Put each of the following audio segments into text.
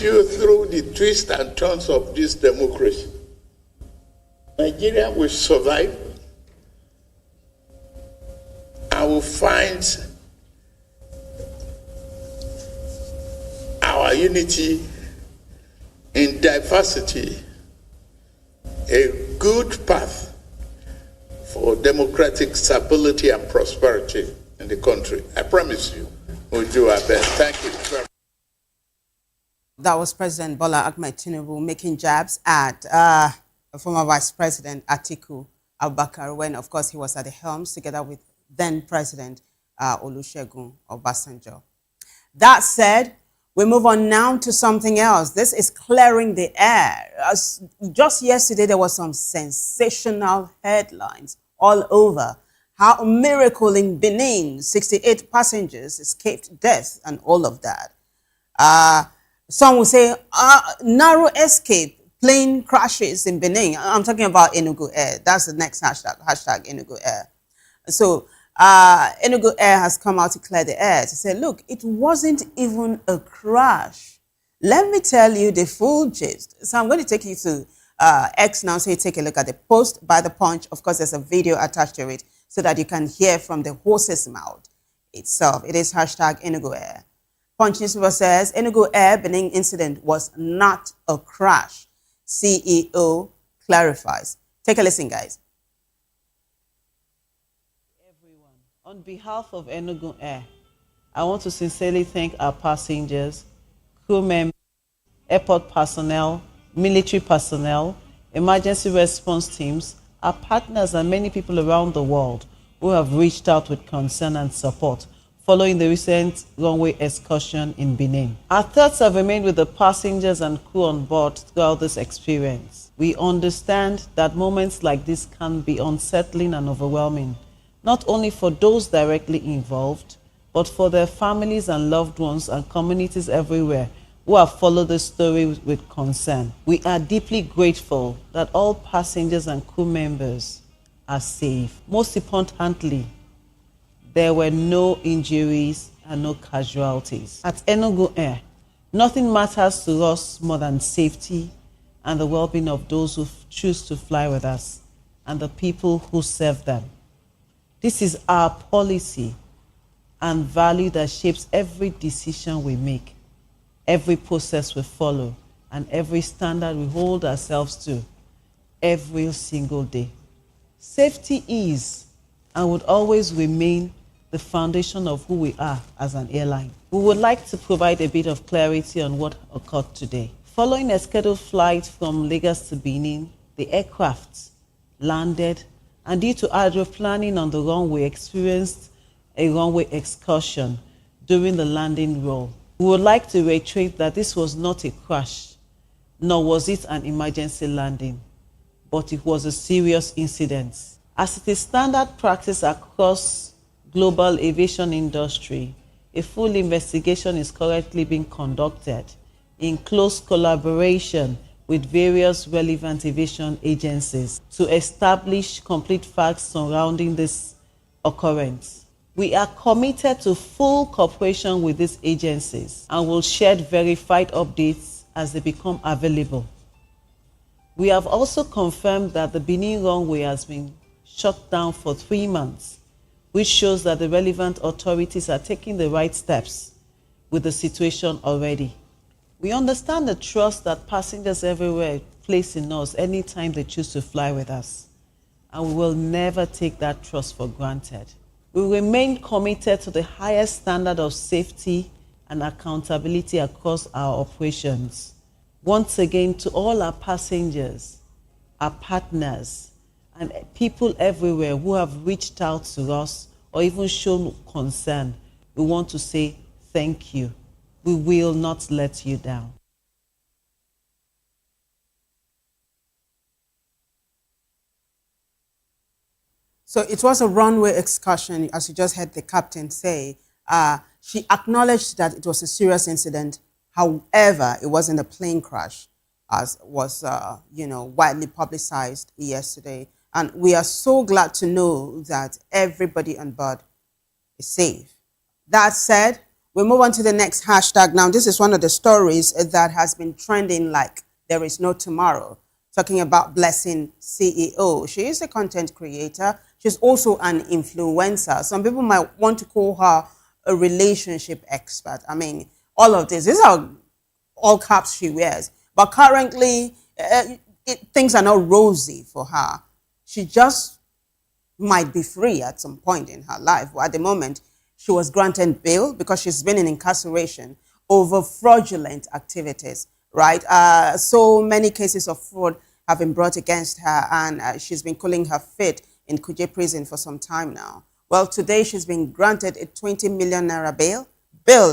you through the twists and turns of this democracy, Nigeria will survive and will find our unity in diversity a good path for democratic stability and prosperity in the country. I promise you, we'll do our best. Thank you very much. That was President Bola Ahmed Tinubu making jabs at former Vice President Atiku Abubakar when, of course, he was at the helms together with then President Olusegun Obasanjo. That said, we move on now to something else. This is clearing the air. Just yesterday, there was some sensational headlines all over. How a miracle in Benin, 68 passengers escaped death and all of that. Some will say, narrow escape, plane crashes in Benin. I'm talking about Enugu Air. That's the next hashtag Enugu Air. So Enugu Air has come out to clear the air to say, look, it wasn't even a crash. Let me tell you the full gist. So I'm going to take you to X now, so you take a look at the post by The Punch. Of course, there's a video attached to it so that you can hear from the horse's mouth itself. It is hashtag Enugu Air. Punch newspaper says, Enugu Air Benin incident was not a crash. CEO clarifies. Take a listen, guys. Everyone, on behalf of Enugu Air, I want to sincerely thank our passengers, crew members, airport personnel, military personnel, emergency response teams, our partners, and many people around the world who have reached out with concern and support following the recent runway excursion in Benin. Our thoughts have remained with the passengers and crew on board throughout this experience. We understand that moments like this can be unsettling and overwhelming, not only for those directly involved, but for their families and loved ones and communities everywhere who have followed this story with concern. We are deeply grateful that all passengers and crew members are safe. Most importantly, there were no injuries and no casualties. At Enugu Air, nothing matters to us more than safety and the well-being of those who choose to fly with us and the people who serve them. This is our policy and value that shapes every decision we make, every process we follow, and every standard we hold ourselves to every single day. Safety is and would always remain the foundation of who we are as an airline. We would like to provide a bit of clarity on what occurred today. Following a scheduled flight from Lagos to Benin, the aircraft landed, and due to hydro planning on the runway, experienced a runway excursion during the landing roll. We would like to reiterate that this was not a crash, nor was it an emergency landing, but it was a serious incident. As it is standard practice across global aviation industry, a full investigation is currently being conducted in close collaboration with various relevant aviation agencies to establish complete facts surrounding this occurrence. We are committed to full cooperation with these agencies and will share verified updates as they become available. We have also confirmed that the Benin runway has been shut down for 3 months, which shows that the relevant authorities are taking the right steps with the situation already. We understand the trust that passengers everywhere place in us anytime they choose to fly with us, and we will never take that trust for granted. We remain committed to the highest standard of safety and accountability across our operations. Once again, to all our passengers, our partners, and people everywhere who have reached out to us or even shown concern, we want to say thank you. We will not let you down. So it was a runway excursion, as you just heard the captain say. She acknowledged that it was a serious incident. However, it wasn't a plane crash, as was widely publicized yesterday. And we are so glad to know that everybody on board is safe. That said, We move on to the next hashtag. Now, this is one of the stories that has been trending like there is no tomorrow. Talking about Blessing CEO. She is a content creator. She's also an influencer. Some people might want to call her a relationship expert. I mean, all of this. These are all caps she wears. But currently, things are not rosy for her. She just might be free at some point in her life. But at the moment, she was granted bail because she's been in incarceration over fraudulent activities, right? So many cases of fraud have been brought against her, and she's been cooling her feet in Kuje prison for some time now. Well, today she's been granted a 20 million naira bail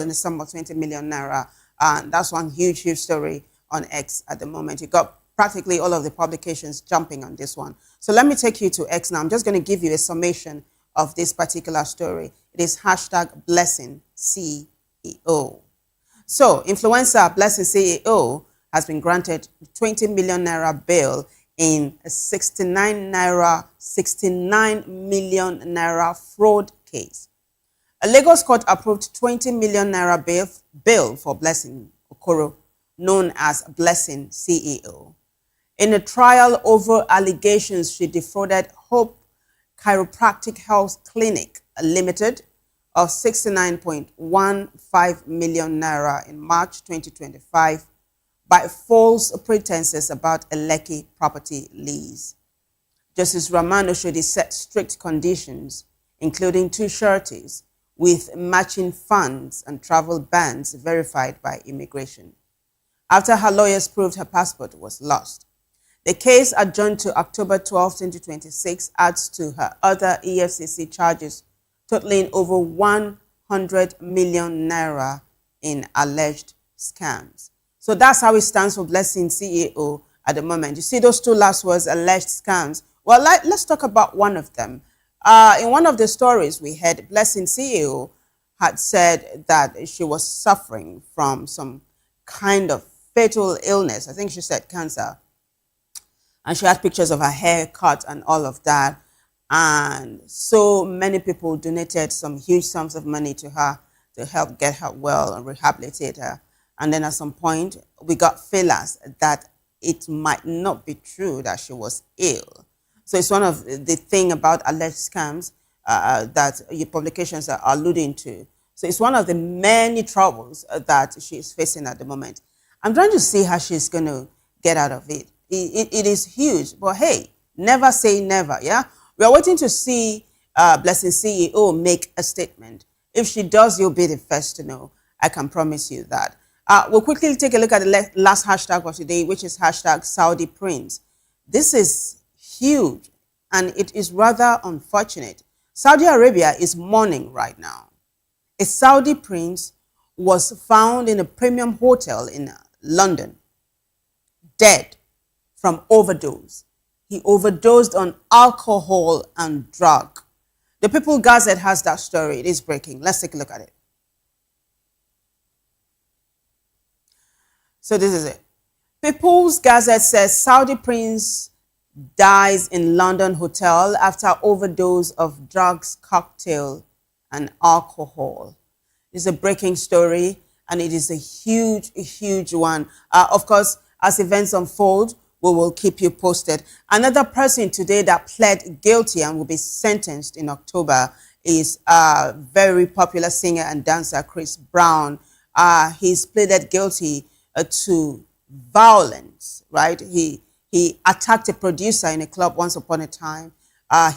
in the sum of 20 million naira. And that's one huge, huge story on X at the moment. You got practically all of the publications jumping on this one. So let me take you to X now. I'm just going to give you a summation of this particular story. It is hashtag Blessing CEO. So influencer Blessing CEO has been granted 20 million naira bail in a 69 million naira fraud case. A Lagos court approved 20 million naira bail for Blessing Okoro, known as Blessing CEO, in a trial over allegations she defrauded Hope Chiropractic Health Clinic Limited of 69.15 million naira in March 2025 by false pretenses about a Lekki property lease. Justice Raman Oshodi set strict conditions, including 2 sureties with matching funds and travel bans verified by immigration, after her lawyers proved her passport was lost. The case, adjourned to October 12, 2026, adds to her other EFCC charges totaling over 100 million naira in alleged scams. So that's how it stands for Blessing CEO at the moment. You see those 2 last words, alleged scams. Well, let's talk about one of them. In one of the stories we heard, Blessing CEO had said that she was suffering from some kind of fatal illness. I think she said cancer. And she had pictures of her hair cut and all of that. And so many people donated some huge sums of money to her to help get her well and rehabilitate her. And then at some point, we got feelers that it might not be true that she was ill. So it's one of the thing about alleged scams that your publications are alluding to. So it's one of the many troubles that she is facing at the moment. I'm trying to see how she's going to get out of it. It is huge, but hey, never say never, yeah? We are waiting to see Blessing CEO make a statement. If she does, you'll be the first to know. I can promise you that. We'll quickly take a look at the last hashtag of today, which is hashtag Saudi Prince. This is huge, and it is rather unfortunate. Saudi Arabia is mourning right now. A Saudi prince was found in a premium hotel in London, dead from overdose. He overdosed on alcohol and drug. The People Gazette has that story. It is breaking. Let's take a look at it. So this is it. People's Gazette says Saudi prince dies in London hotel after overdose of drugs, cocktail, and alcohol. It's a breaking story, and it is a huge, huge one. Of course, as events unfold, we will keep you posted. Another person today that pled guilty and will be sentenced in October is very popular singer and dancer Chris Brown. He's pleaded guilty to violence, right? He attacked a producer in a club once upon a time.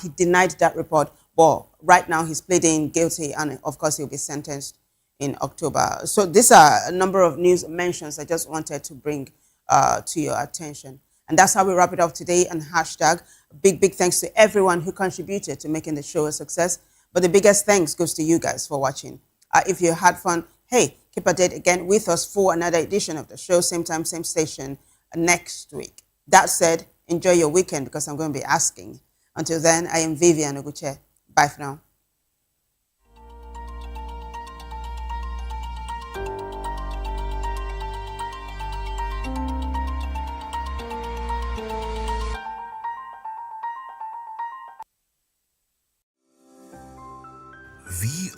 He denied that report, but right now he's pleading guilty, and of course he'll be sentenced in October. So these are a number of news mentions I just wanted to bring to your attention. And that's how we wrap it up today on hashtag. Big thanks to everyone who contributed to making the show a success. But the biggest thanks goes to you guys for watching. If you had fun, hey, keep a date again with us for another edition of the show, same time, same station next week. That said, enjoy your weekend because I'm going to be asking. Until then, I am Vivian Oguche. Bye for now.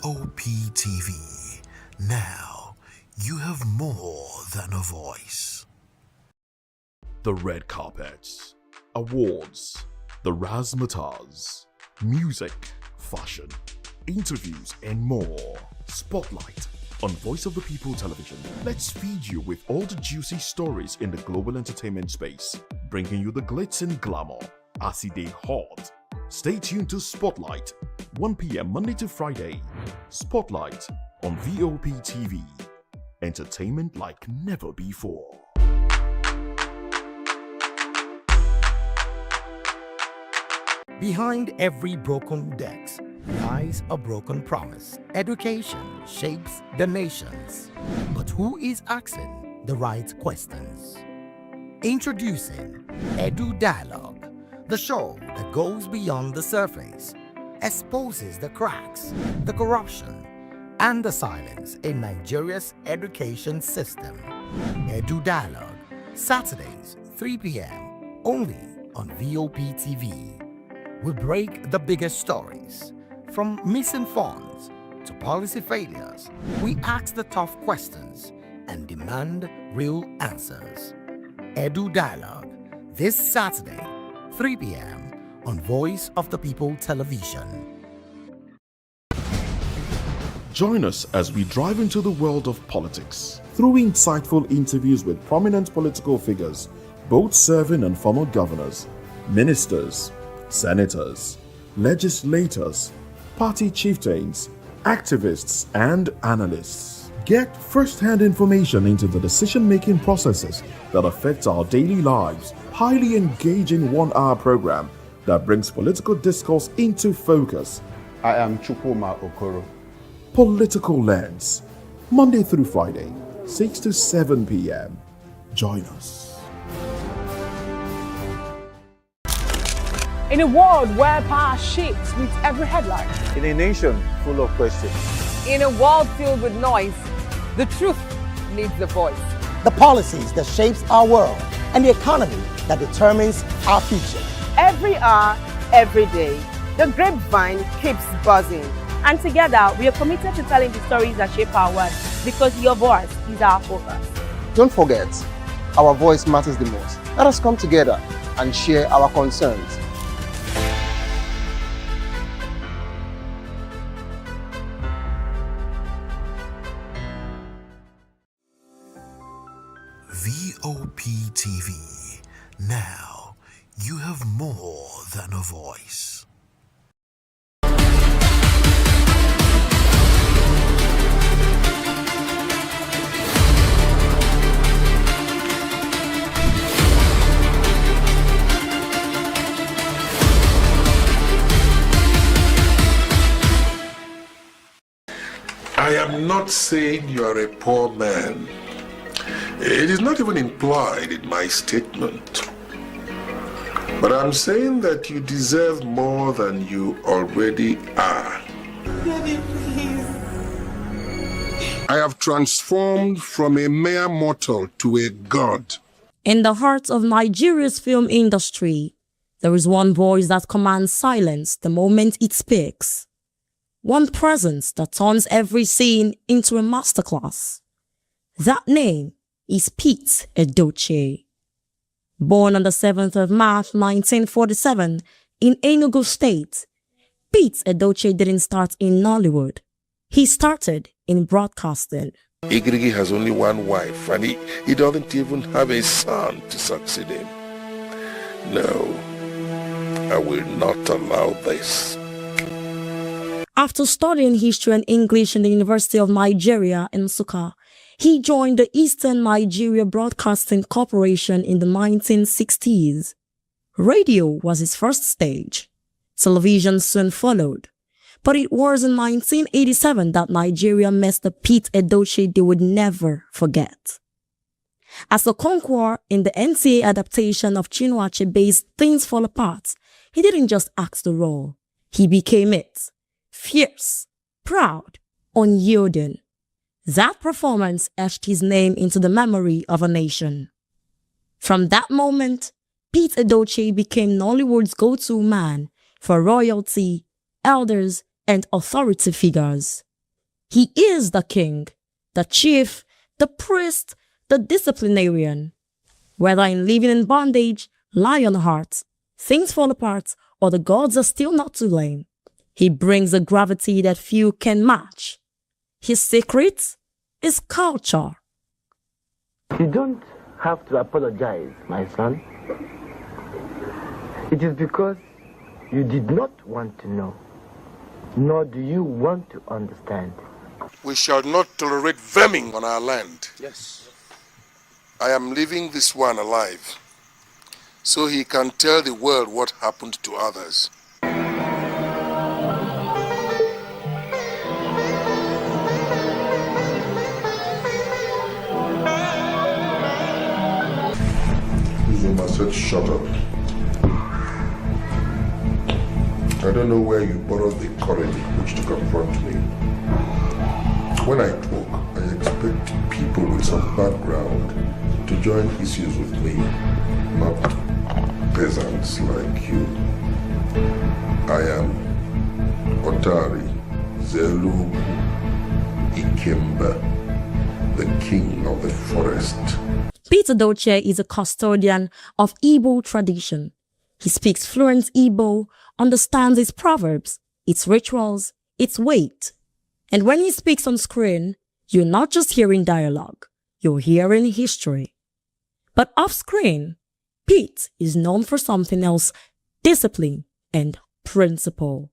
Voptv, Now, you have more than a voice. The red carpets, awards, the razzmatazz, music, fashion, interviews, and more. Spotlight on Voice of the People Television. Let's feed you with all the juicy stories in the global entertainment space, bringing you the glitz and glamour as they hot. Stay tuned to Spotlight, 1 p.m. Monday to Friday. Spotlight on Voptv. Entertainment like never before. Behind every broken desk lies a broken promise. Education shapes the nations. But who is asking the right questions? Introducing Edu Dialogue, the show that goes beyond the surface, exposes the cracks, the corruption, and the silence in Nigeria's education system. Edu Dialogue, Saturdays, 3 p.m., only on Voptv. We break the biggest stories, from missing funds to policy failures. We ask the tough questions and demand real answers. Edu Dialogue, this Saturday, 3 p.m. on Voice of the People Television. Join us as we drive into the world of politics through insightful interviews with prominent political figures, both serving and former governors, ministers, senators, legislators, party chieftains, activists, and analysts. Get first-hand information into the decision-making processes that affect our daily lives. Highly engaging one-hour program that brings political discourse into focus. I am Chukwuma Okoro. Political Lens, Monday through Friday, 6 to 7 p.m. Join us. In a world where power shifts with every headline. In a nation full of questions. In a world filled with noise, the truth needs a voice. The policies that shapes our world and the economy that determines our future. Every hour, every day, the grapevine keeps buzzing. And together, we are committed to telling the stories that shape our world, because your voice is our focus. Don't forget, our voice matters the most. Let us come together and share our concerns. Voptv. Now, you have more than a voice. I am not saying you are a poor man. It is not even implied in my statement. But I'm saying that you deserve more than you already are. Daddy, please. I have transformed from a mere mortal to a god. In the heart of Nigeria's film industry, there is one voice that commands silence the moment it speaks. One presence that turns every scene into a masterclass. That name is Pete Edochie. Born on the 7th of March 1947 in Enugu State, Pete Edochie didn't start in Nollywood. He started in broadcasting. Igirigi has only one wife and he doesn't even have a son to succeed him. No, I will not allow this. After studying history and English in the University of Nigeria in Nsukka, he joined the Eastern Nigeria Broadcasting Corporation in the 1960s. Radio was his first stage. Television soon followed. But it was in 1987 that Nigeria met the Pete Edochie they would never forget. As a conqueror in the NTA adaptation of Chinua Achebe's Things Fall Apart, he didn't just act the role. He became it. Fierce, proud, unyielding. That performance etched his name into the memory of a nation. From that moment, Pete Edochie became Nollywood's go-to man for royalty, elders, and authority figures. He is the king, the chief, the priest, the disciplinarian. Whether in living in bondage, lion hearts, things fall apart, or the gods are still not to blame, he brings a gravity that few can match. His secret is culture. You don't have to apologize, my son. It is because you did not want to know, nor do you want to understand. We shall not tolerate vermin on our land. Yes. I am leaving this one alive, so he can tell the world what happened to others. Zuma said, shut up. I don't know where you borrowed the courage which to confront me. When I talk, I expect people with some background to join issues with me, not peasants like you. I am Otari Zelugu Ikemba, the king of the forest. Peter Doche is a custodian of Igbo tradition. He speaks fluent Igbo, understands its proverbs, its rituals, its weight. And when he speaks on screen, you're not just hearing dialogue, you're hearing history. But off screen, Pete is known for something else, discipline and principle.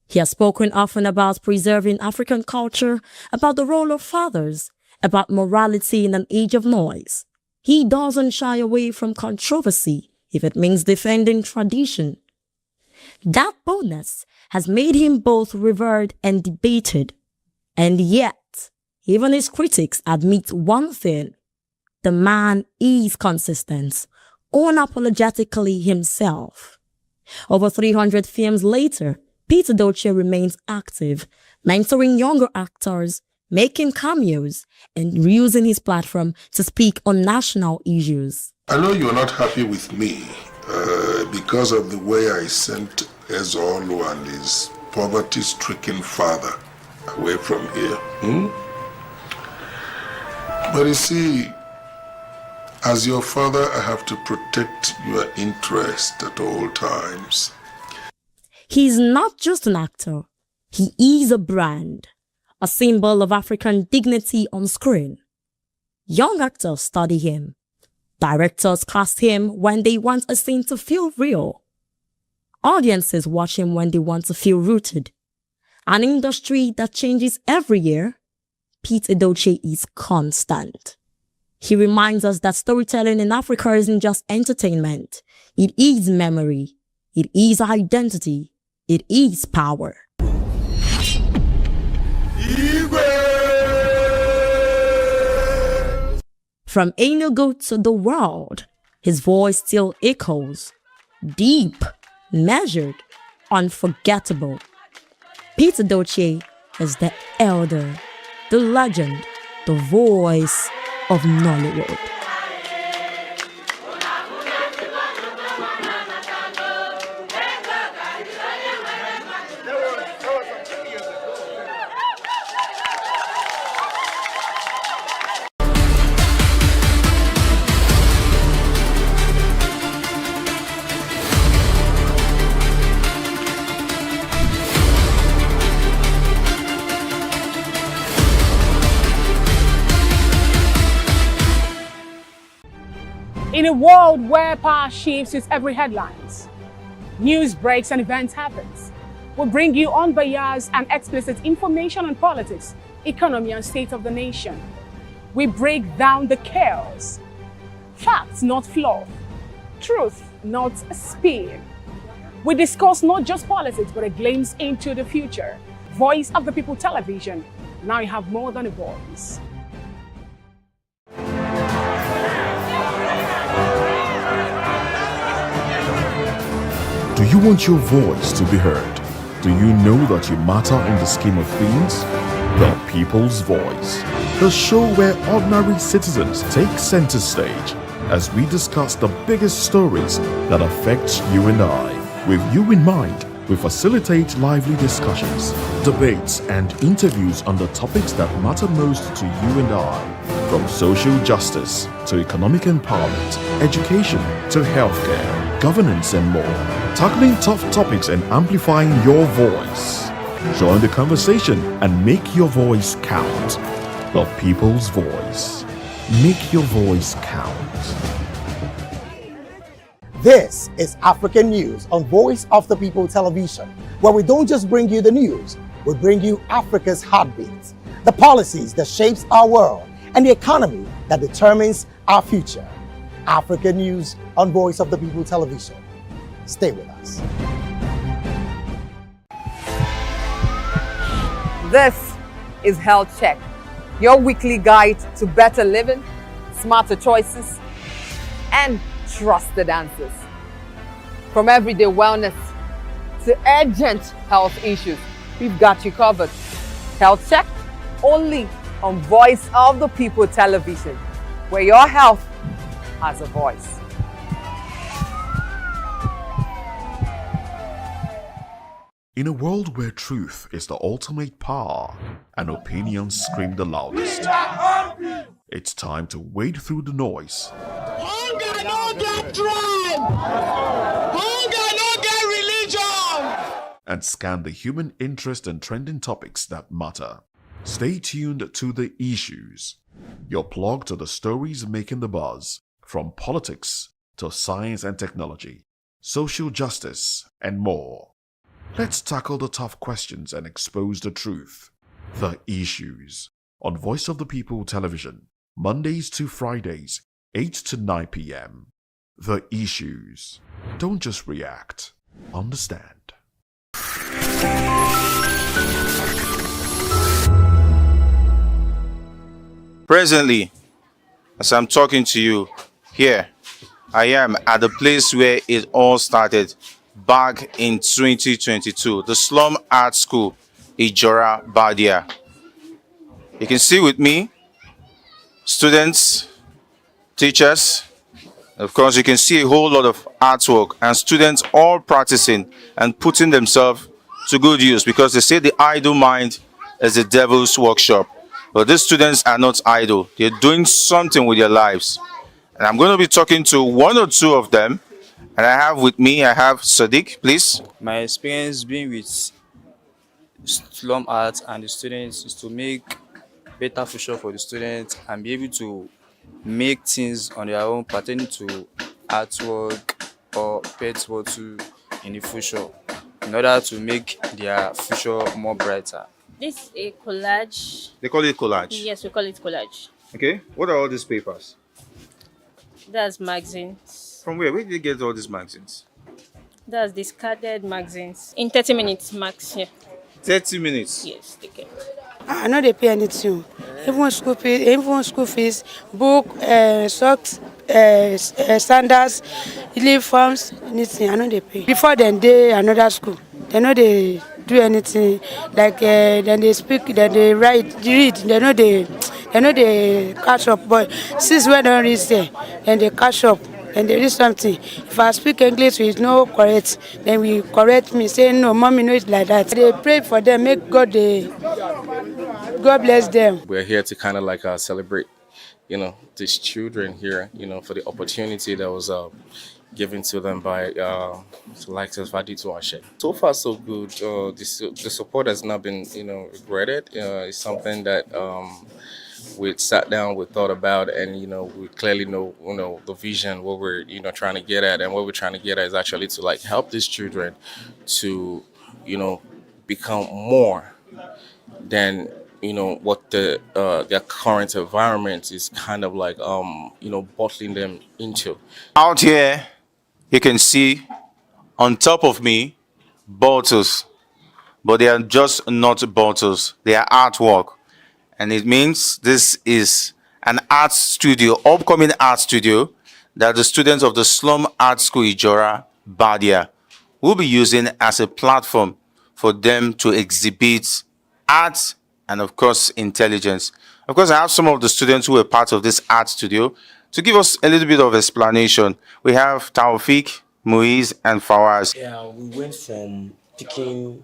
He has spoken often about preserving African culture, about the role of fathers, about morality in an age of noise. He doesn't shy away from controversy if it means defending tradition. That boldness has made him both revered and debated. And yet, even his critics admit one thing: the man is consistent, unapologetically himself. Over 300 films later, Peter Doche remains active, mentoring younger actors, making cameos, and using his platform to speak on national issues. I know you're not happy with me because of the way I sent Ezolu and his poverty-stricken father away from here. But you see, as your father, I have to protect your interest at all times. He's not just an actor. He is a brand, a symbol of African dignity on screen. Young actors study him. Directors cast him when they want a scene to feel real. Audiences watch him when they want to feel rooted. An industry that changes every year, Pete Edochie is constant. He reminds us that storytelling in Africa isn't just entertainment. It is memory. It is identity. It is power. From Enugu to the world, his voice still echoes. Deep, measured, unforgettable. Peter Doche is the elder, the legend, the voice of Nollywood. In a world where power shifts with every headlines, news breaks and events happens, we bring you unbiased and explicit information on politics, economy and state of the nation. We break down the chaos. Facts, not fluff. Truth, not spin. We discuss not just politics, but a glimpse into the future. Voice of the People Television. Now you have more than a voice. Do you want your voice to be heard? Do you know that you matter in the scheme of things? The People's Voice, the show where ordinary citizens take center stage as we discuss the biggest stories that affect you and I, with you in mind We facilitate lively discussions, debates, and interviews on the topics that matter most to you and I, from social justice to economic empowerment, education to healthcare, governance, and more. Tackling tough topics and amplifying your voice. Join the conversation and make your voice count. The people's voice. Make your voice count. This is African News on Voice of the People Television, where we don't just bring you the news, we bring you Africa's heartbeat, the policies that shapes our world, and the economy that determines our future. African News on Voice of the People Television. Stay with us. This is Health Check, your weekly guide to better living, smarter choices, and trusted answers. From everyday wellness to urgent health issues, we've got you covered. Health Check, only on Voice of the People Television, where your health has a voice. In a world where truth is the ultimate power and opinions scream the loudest, it's time to wade through the noise. Hunger no get tribe! Hunger no get religion! And scan the human interest and trending topics that matter. Stay tuned to The Issues, your plug to the stories making the buzz, from politics to science and technology, social justice, and more. Let's tackle the tough questions and expose the truth. The Issues on Voice of the People Television, Mondays to Fridays, 8 to 9 p.m. The Issues. Don't just react, understand. Presently, as I'm talking to you here, I am at the place where it all started back in 2022, the Slum Art School, Ijora, Badia. You can see with me, students, teachers, of course you can see a whole lot of artwork and students all practicing and putting themselves to good use, because they say the idle mind is the devil's workshop. But these students are not idle. They're doing something with their lives. And I'm going to be talking to one or two of them. And I have with me, I have Sadiq, please. My experience being with slum art and the students is to make better future for the students and be able to make things on their own pertaining to artwork or pet bottle in the future in order to make their future more brighter. This is a collage. They call it collage? Yes, we call it collage. Okay, what are all these papers? That's magazines. From where? Where did you get all these magazines? That's discarded magazines. In 30 minutes max, yeah. 30 minutes? Yes, take care. I know they pay anything. Even school fees, book, socks, sandals, uniforms, anything. I know they pay. Before then, they another school. They know they do anything. Like then they speak, then they write, read. They know they catch up. But since we don't reach there, then they catch up. And there is something. If I speak English with no correct, then we correct me, say no, mommy, no, it's like that. They pray for them, make God bless them. We're here to kind of like celebrate, these children here, for the opportunity that was given to them by like Vadito Ashe. So far, so good. The support has not been, regretted. It's something that we sat down, we thought about, and we clearly know the vision, what we're trying to get at, and what we're trying to get at is actually to like help these children to become more than what their current environment is kind of like bottling them into. Out here, you can see on top of me bottles, but they are just not bottles; they are artwork. And it means this is an art studio, upcoming art studio, that the students of the Slum Art School Ijora, Badia, will be using as a platform for them to exhibit art and, of course, intelligence. Of course, I have some of the students who were part of this art studio to give us a little bit of explanation. We have Taufik, Muiz, and Fawaz. Yeah, we went from picking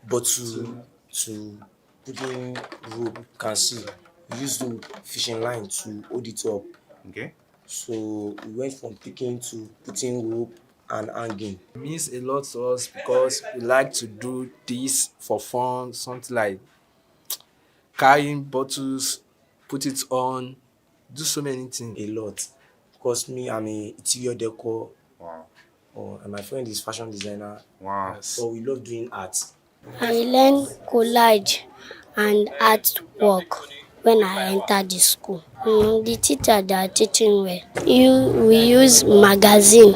bottle to putting rope. You can see we used to fishing line to hold it up. Okay. So we went from picking to putting rope and hanging. It means a lot to us because we like to do this for fun, something like carrying bottles, put it on, do so many things. A lot. Because me, I'm a interior decor. Wow. And my friend is fashion designer. Wow. So we love doing art. I learned collage and artwork when I entered the school. The teacher that are teaching well. We use magazine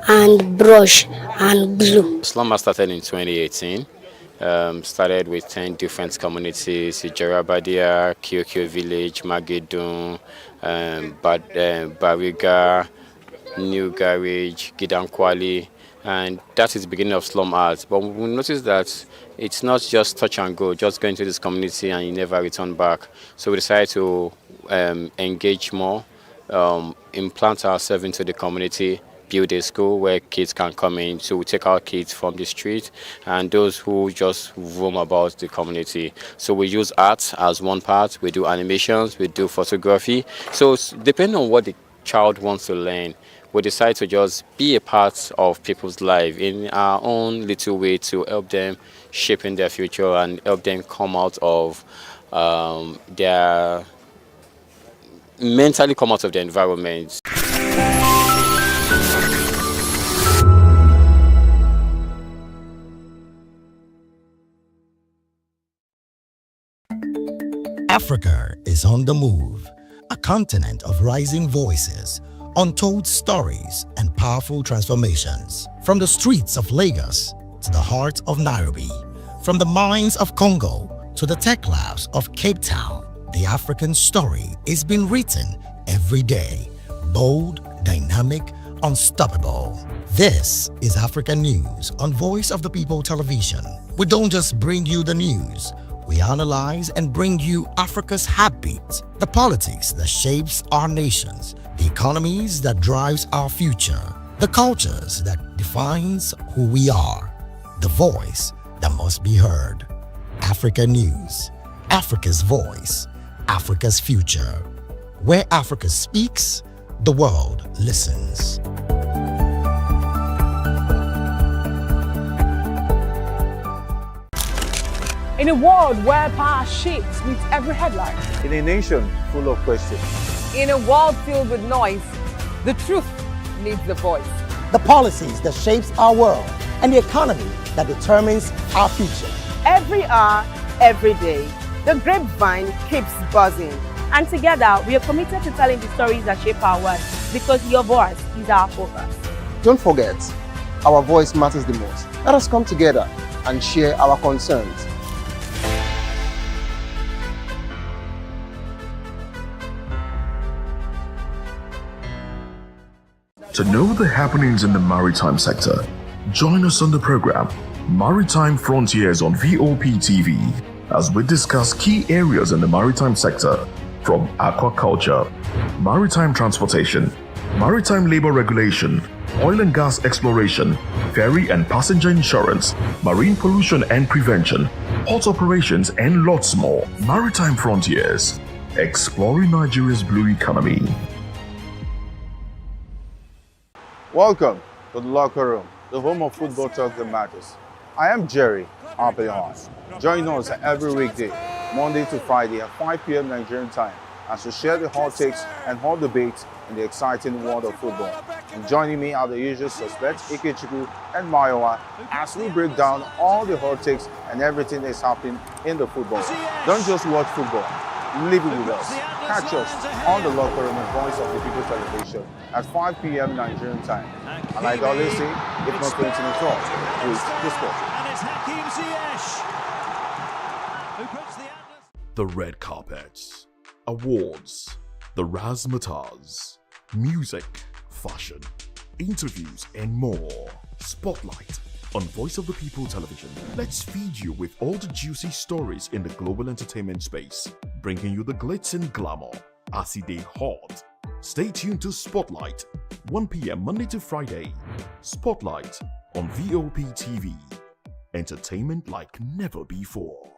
and brush and glue. Slum started in 2018. Started with 10 different communities: Ijerabadia, Kyokyo Village, Magedun, Bariga, New Garage, Gidankwali, and that is the beginning of slum art. But we noticed that it's not just touch and go, just go into this community and you never return back. So we decided to engage more, implant ourselves into the community, build a school where kids can come in. So we take our kids from the street and those who just roam about the community. So we use art as one part. We do animations, we do photography. So depending on what the child wants to learn, we decide to just be a part of people's life in our own little way to help them shape in their future and help them come out of mentally come out of their environment. Africa is on the move, a continent of rising voices, untold stories, and powerful transformations. From the streets of Lagos to the heart of Nairobi, from the mines of Congo to the tech labs of Cape Town, the African story is being written every day. Bold, dynamic, unstoppable. This is African News on Voice of the People Television. We don't just bring you the news. We analyze and bring you Africa's heartbeat, the politics that shapes our nations, the economies that drives our future, the cultures that defines who we are, the voice that must be heard. Africa News, Africa's voice, Africa's future. Where Africa speaks, the world listens. In a world where power shifts with every headline. In a nation full of questions. In a world filled with noise, the truth needs the voice. The policies that shapes our world and the economy that determines our future. Every hour, every day, the grapevine keeps buzzing. And together, we are committed to telling the stories that shape our world because your voice is our focus. Don't forget, our voice matters the most. Let us come together and share our concerns. To know the happenings in the maritime sector, join us on the program Maritime Frontiers on Voptv as we discuss key areas in the maritime sector from aquaculture, maritime transportation, maritime labor regulation, oil and gas exploration, ferry and passenger insurance, marine pollution and prevention, port operations and lots more. Maritime Frontiers, exploring Nigeria's blue economy. Welcome to the locker room, the home of football talk that matters. I am Jerry Apelon. Join us every weekday, Monday to Friday at 5 p.m. Nigerian time, as we share the hot takes and hot debates in the exciting world of football. And joining me are the usual suspects, Ikechukwu and Mayowa, as we break down all the hot takes and everything that's happening in the football. Don't just watch football, live it with us. Catch us on the locker room and Voice of the People Television at 5 p.m. Nigerian time. And like I always say, if not going to the talk, please discuss. And it's Hakim Ziyech who puts the The red carpets, awards, the razzmatazz, music, fashion, interviews, and more. Spotlight on Voice of the People Television. Let's feed you with all the juicy stories in the global entertainment space, bringing you the glitz and glamour as they hot. Stay tuned to Spotlight, 1 p.m. Monday to Friday. Spotlight on Voptv. Entertainment like never before.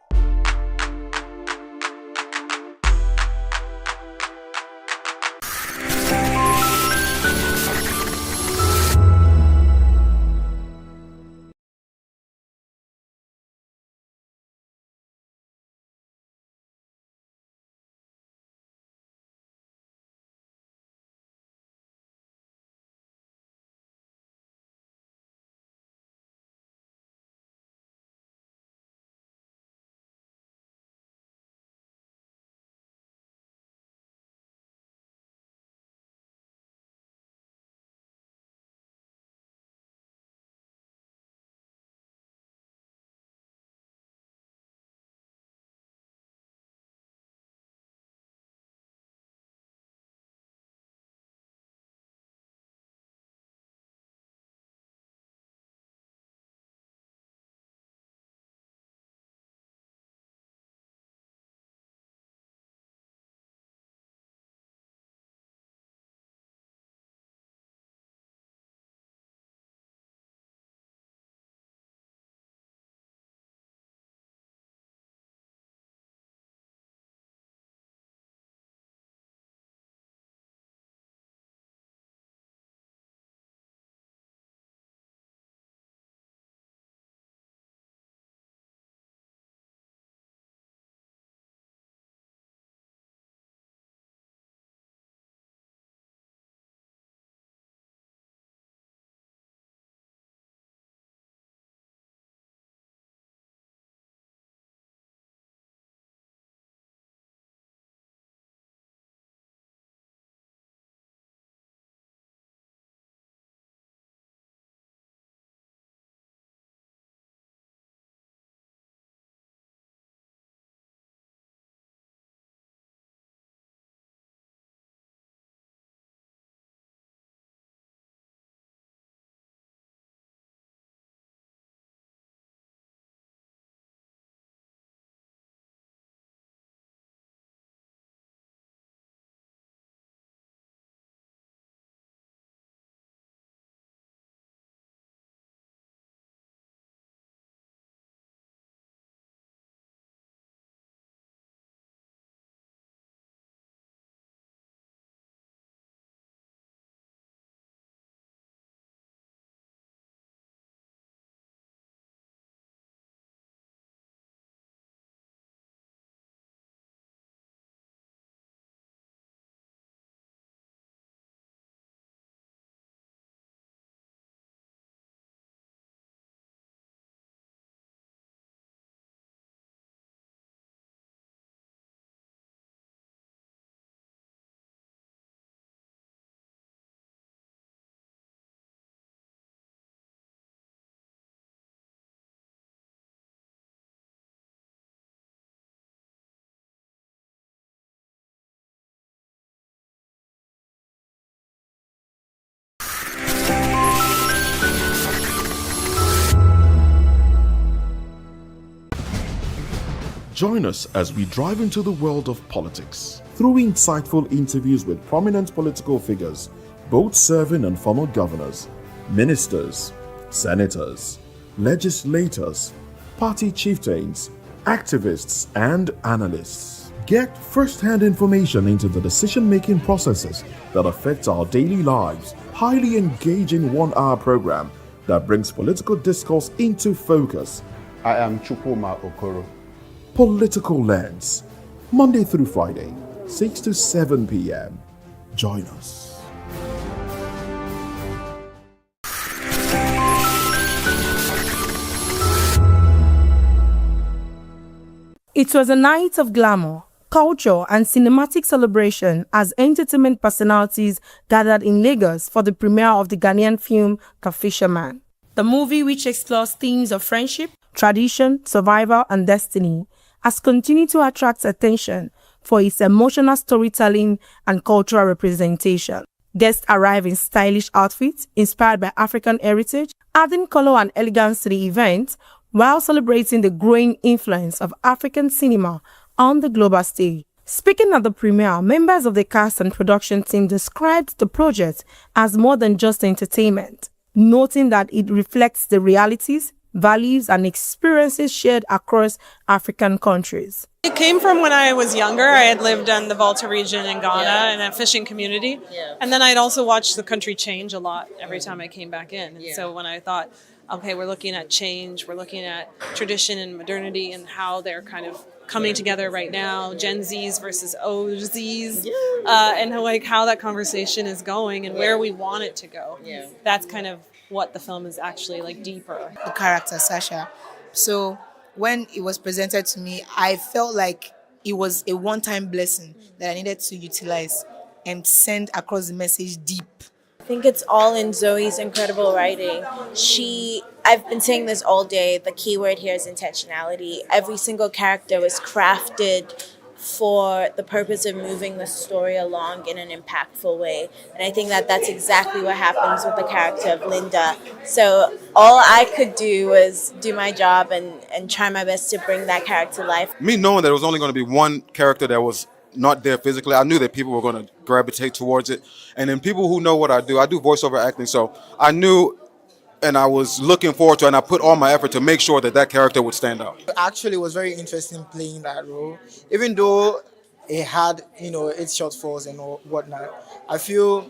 Join us as we drive into the world of politics through insightful interviews with prominent political figures, both serving and former governors, ministers, senators, legislators, party chieftains, activists, and analysts. Get first-hand information into the decision-making processes that affect our daily lives. Highly engaging one-hour program that brings political discourse into focus. I am Chukwuma Okoro. Political Lens, Monday through Friday, 6 to 7 p.m. Join us. It was a night of glamour, culture, and cinematic celebration as entertainment personalities gathered in Lagos for the premiere of the Ghanaian film The Fisherman. The movie, which explores themes of friendship, tradition, survival, and destiny, has continued to attract attention for its emotional storytelling and cultural representation. Guests arrive in stylish outfits inspired by African heritage, adding color and elegance to the event while celebrating the growing influence of African cinema on the global stage. Speaking at the premiere, members of the cast and production team described the project as more than just entertainment, noting that it reflects the realities, values, and experiences shared across African countries. It came from when I was younger. I had lived in the Volta region in Ghana in a fishing community. And then I'd also watched the country change a lot every time I came back in. And so when I thought, okay, we're looking at change, we're looking at tradition and modernity and how they're kind of coming together right now, Gen Zs versus OZs, and like how that conversation is going and where we want it to go. That's kind of what the film is actually like deeper. The character, Sasha. So when it was presented to me, I felt like it was a one-time blessing that I needed to utilize and send across the message deep. I think it's all in Zoe's incredible writing. I've been saying this all day, the key word here is intentionality. Every single character was crafted for the purpose of moving the story along in an impactful way. And I think that that's exactly what happens with the character of Linda. So all I could do was do my job and try my best to bring that character to life. Me knowing that it was only going to be one character that was not there physically, I knew that people were going to gravitate towards it. And then people who know what I do voiceover acting, so I knew and I was looking forward to it, and I put all my effort to make sure that that character would stand out. Actually, it was very interesting playing that role. Even though it had, its shortfalls and whatnot, I feel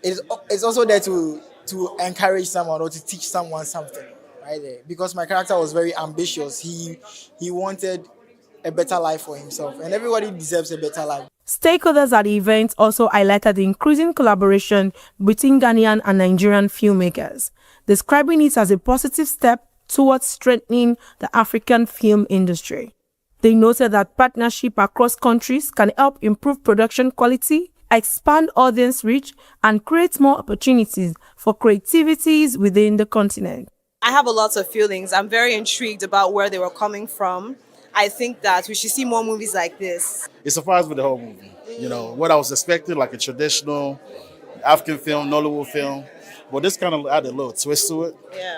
it's also there to encourage someone or to teach someone something, right there. Because my character was very ambitious. He wanted a better life for himself, and everybody deserves a better life. Stakeholders at the event also highlighted the increasing collaboration between Ghanaian and Nigerian filmmakers, describing it as a positive step towards strengthening the African film industry. They noted that partnership across countries can help improve production quality, expand audience reach, and create more opportunities for creativities within the continent. I have a lot of feelings. I'm very intrigued about where they were coming from. I think that we should see more movies like this. It surprised me the whole movie. What I was expecting, like a traditional African film, Nollywood film. But this kind of added a little twist to it.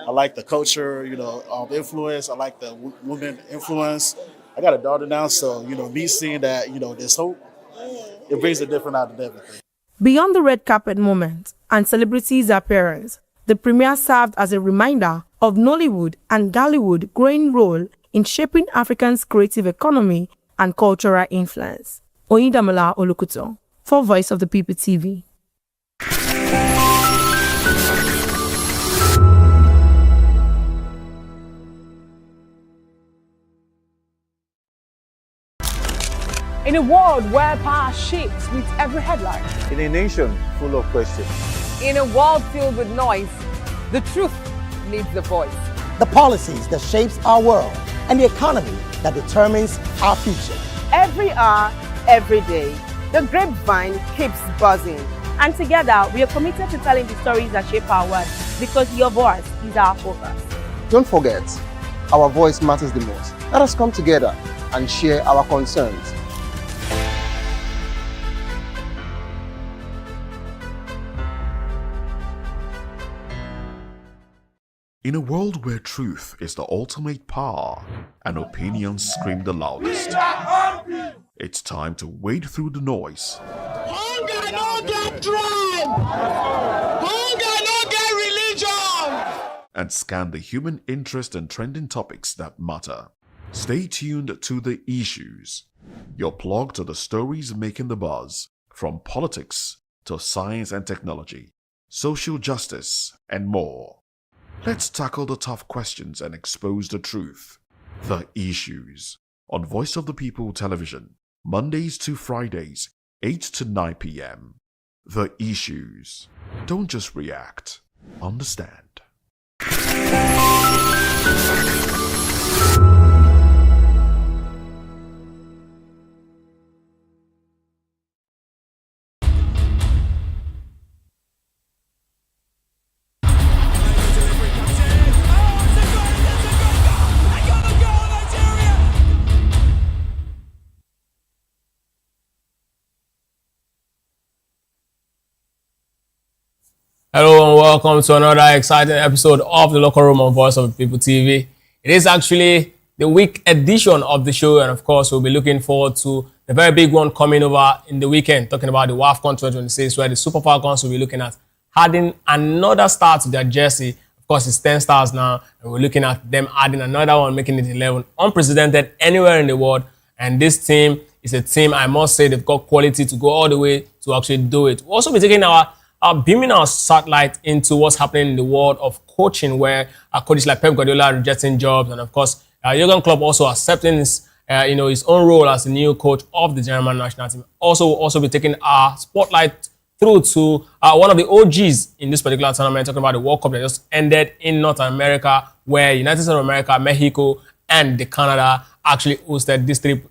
I like the culture, influence. I like the women influence. I got a daughter now, so, me seeing that, there's hope, it brings a different out of everything. Beyond the red carpet moment and celebrities' appearance, the premiere served as a reminder of Nollywood and Gollywood's growing role in shaping Africa's creative economy and cultural influence. Oyindamola Olukuto, for Voice of the People TV. In a world where power shifts with every headline. In a nation full of questions. In a world filled with noise, the truth needs the voice. The policies that shapes our world and the economy that determines our future. Every hour, every day, the grapevine keeps buzzing. And together, we are committed to telling the stories that shape our world because your voice is our focus. Don't forget, our voice matters the most. Let us come together and share our concerns. In a world where truth is the ultimate power and opinions scream the loudest, it's time to wade through the noise. Hunger no get tribe! Hunger no get religion! And scan the human interest and trending topics that matter. Stay tuned to The Issues, your plug to the stories making the buzz, from politics to science and technology, social justice, and more. Let's tackle the tough questions and expose the truth. The Issues, on Voice of the People Television, Mondays to Fridays, 8 to 9 p.m. The Issues. Don't just react, understand. Hello and welcome to another exciting episode of the Locker Room on Voice of the People TV. It is actually the week edition of the show, and of course we'll be looking forward to the very big one coming over in the weekend, talking about the WAFCON 2026, where the Super Falcons will be looking at adding another star to their jersey. Of Of course, it's 10 stars now, and we're looking at them adding another one, making it 11. Unprecedented anywhere in the world. And this team is a team, I must say, they've got quality to go all the way to actually do it. We'll also be taking beaming our satellite into what's happening in the world of coaching, where coaches like Pep Guardiola are rejecting jobs, and of course, Jurgen Klopp also accepting his own role as the new coach of the German national team. Also, we'll also be taking our spotlight through to one of the OGs in this particular tournament, talking about the World Cup that just ended in North America, where United States of America, Mexico, and Canada actually hosted this three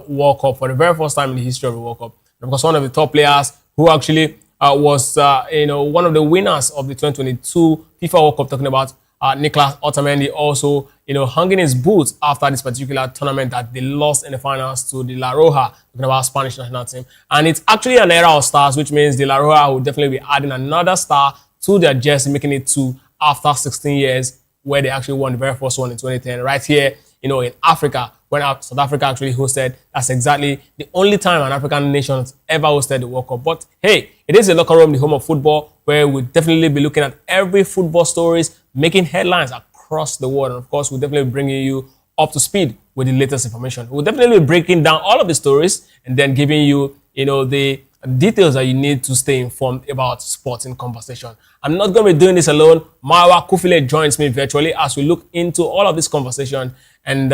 World Cup for the very first time in the history of the World Cup. And of course, one of the top players who actually was one of the winners of the 2022 FIFA World Cup, talking about Nicolas Otamendi, also hanging his boots after this particular tournament that they lost in the finals to the La Roja, talking about Spanish national team. And it's actually an era of stars, which means the La Roja will definitely be adding another star to their jersey, making it 2 after 16 years, where they actually won the very first one in 2010 right here in Africa, when South Africa actually hosted. That's exactly the only time an African nation has ever hosted the World Cup. But hey, it is a locker room, the home of football, where we'll definitely be looking at every football stories, making headlines across the world. And of course, we'll definitely be bringing you up to speed with the latest information. We'll definitely be breaking down all of the stories and then giving you, the details that you need to stay informed about sports in conversation. I'm not going to be doing this alone. Marwa Kufile joins me virtually as we look into all of this conversation. And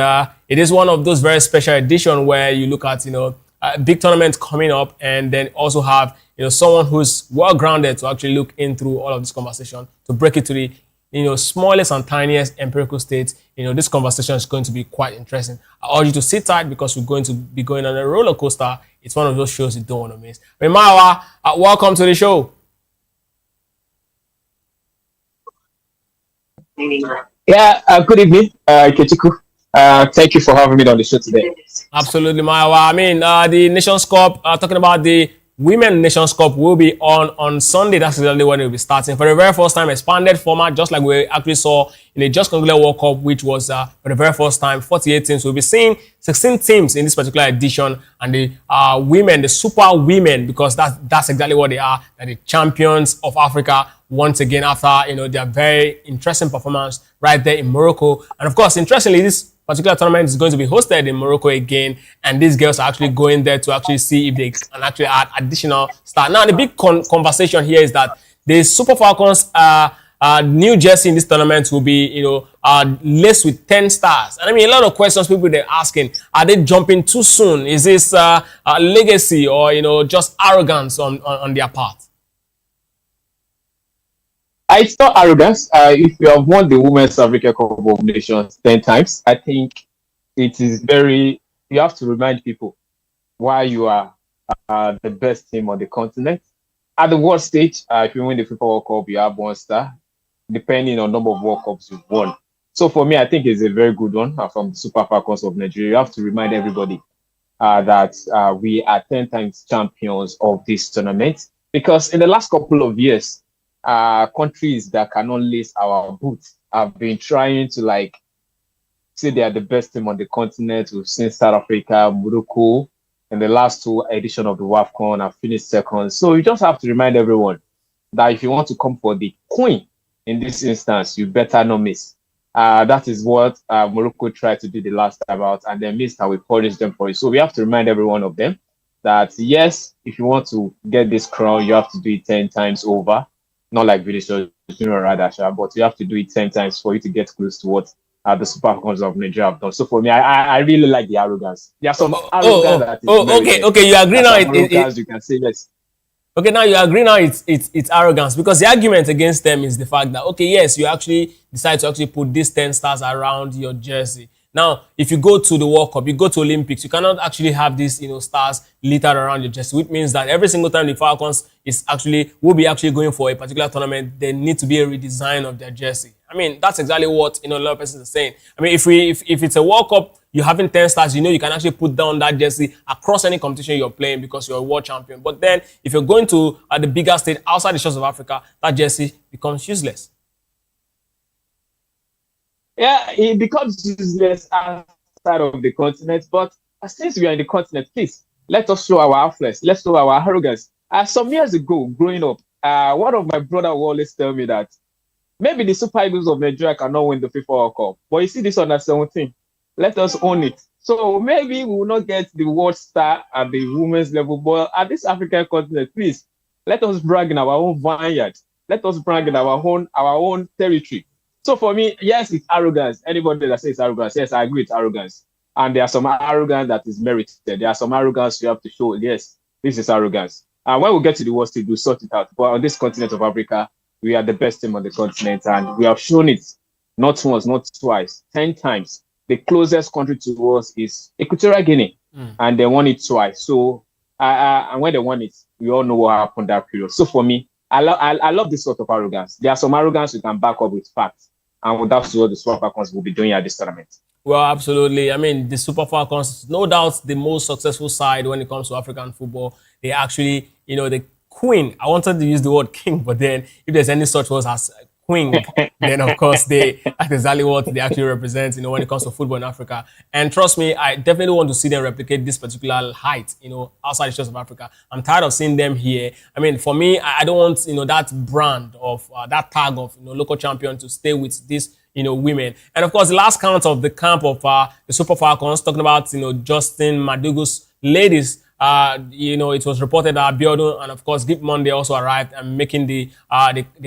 it is one of those very special editions where you look at, big tournaments coming up, and then also have, someone who's well-grounded to actually look in through all of this conversation to break it to the, smallest and tiniest empirical states. This conversation is going to be quite interesting. I urge you to sit tight because we're going to be going on a roller coaster. It's one of those shows you don't want to miss. Marwa, welcome to the show. Yeah, good evening, Kechiku. Thank you for having me on the show today. Absolutely, Marwa. I mean, the Nations Cup, talking about the Women Nations Cup, will be on Sunday. That's exactly when it will be starting. For the very first time, expanded format, just like we actually saw in the just concluded World Cup, which was for the very first time, 48 teams. We'll be seeing 16 teams in this particular edition, and the women, the super women, because that's exactly what they are, they're the champions of Africa once again after their very interesting performance right there in Morocco. And of course, interestingly, this particular tournament is going to be hosted in Morocco again, and these girls are actually going there to actually see if they can actually add additional stars. Now, the big conversation here is that the Super Falcons new jersey in this tournament will be laced with 10 stars. And I mean, a lot of questions people they're asking: are they jumping too soon? Is this a legacy or just arrogance on their part? It's not arrogance. If you have won the Women's Africa Cup of Nations 10 times, I think it is you have to remind people why you are the best team on the continent. At the world stage, if you win the FIFA World Cup, you have 1 star, depending on number of World Cups you've won. So for me, I think it's a very good one from the Super Falcons of Nigeria. You have to remind everybody that we are 10 times champions of this tournament, because in the last couple of years, countries that cannot lace our boots have been trying to say they are the best team on the continent. We've seen South Africa, Morocco, in the last 2 editions of the WAFCON have finished second. So you just have to remind everyone that if you want to come for the queen in this instance, you better not miss. That is what Morocco tried to do the last time out, and they missed, and we punished them for it. So we have to remind every one of them that yes, if you want to get this crown, you have to do it 10 times over. Not like Vinicius Junior Radasha, but you have to do it 10 times for you to get close to what the Super Falcons of Nigeria have done. So for me, I really like the arrogance. There are some arrogance that is okay, you agree now? You can say yes. Okay, now you agree now it's arrogance, because the argument against them is the fact that, okay, yes, you actually decide to actually put these 10 stars around your jersey. Now, if you go to the World Cup, you go to Olympics, you cannot actually have these, stars littered around your jersey, which means that every single time the Falcons will be actually going for a particular tournament, there need to be a redesign of their jersey. I mean, that's exactly what, a lot of persons are saying. I mean, if it's a World Cup, you're having 10 stars, you can actually put down that jersey across any competition you're playing because you're a world champion. But then, if you're going to the bigger stage outside the shores of Africa, that jersey becomes useless. Yeah, it becomes useless outside of the continent. But since we are in the continent, please, let us show our affluence. Let's show our arrogance. Some years ago, growing up, one of my brother will always tell me that Maybe the Super Eagles of Nigeria cannot win the FIFA World Cup, but you see this under 17. Let us own it. So maybe we will not get the world star at the women's level, but at this African continent, please let us brag in our own vineyard. Let us brag in our own territory. So for me, yes, it's arrogance. Anybody that says arrogance, yes, I agree it's arrogance. And there are some arrogance that is merited. There are some arrogance you have to show. Yes, this is arrogance. And when we get to the world stage, we'll sort it out. But on this continent of Africa, we are the best team on the continent, and we have shown it not once, not twice, 10 times. The closest country to us is Equatorial Guinea, and they won it twice. So, and when they won it, we all know what happened that period. So for me, I love this sort of arrogance. There are some arrogance you can back up with facts, and that's what the Super Falcons will be doing at this tournament. Well, absolutely. I mean, the Super Falcons, no doubt the most successful side when it comes to African football. They actually, the queen. I wanted to use the word king, but then if there's any such words as queen, then of course that's exactly what they actually represent, when it comes to football in Africa. And trust me, I definitely want to see them replicate this particular height, outside the shores of Africa. I'm tired of seeing them here. I mean, for me, I don't want, that brand of that tag of, local champion to stay with this, women. And of course, the last count of the camp of the Super Falcons, talking about, Justin Madugu's ladies. It was reported that Abiodun and of course Gip Monday also arrived and making the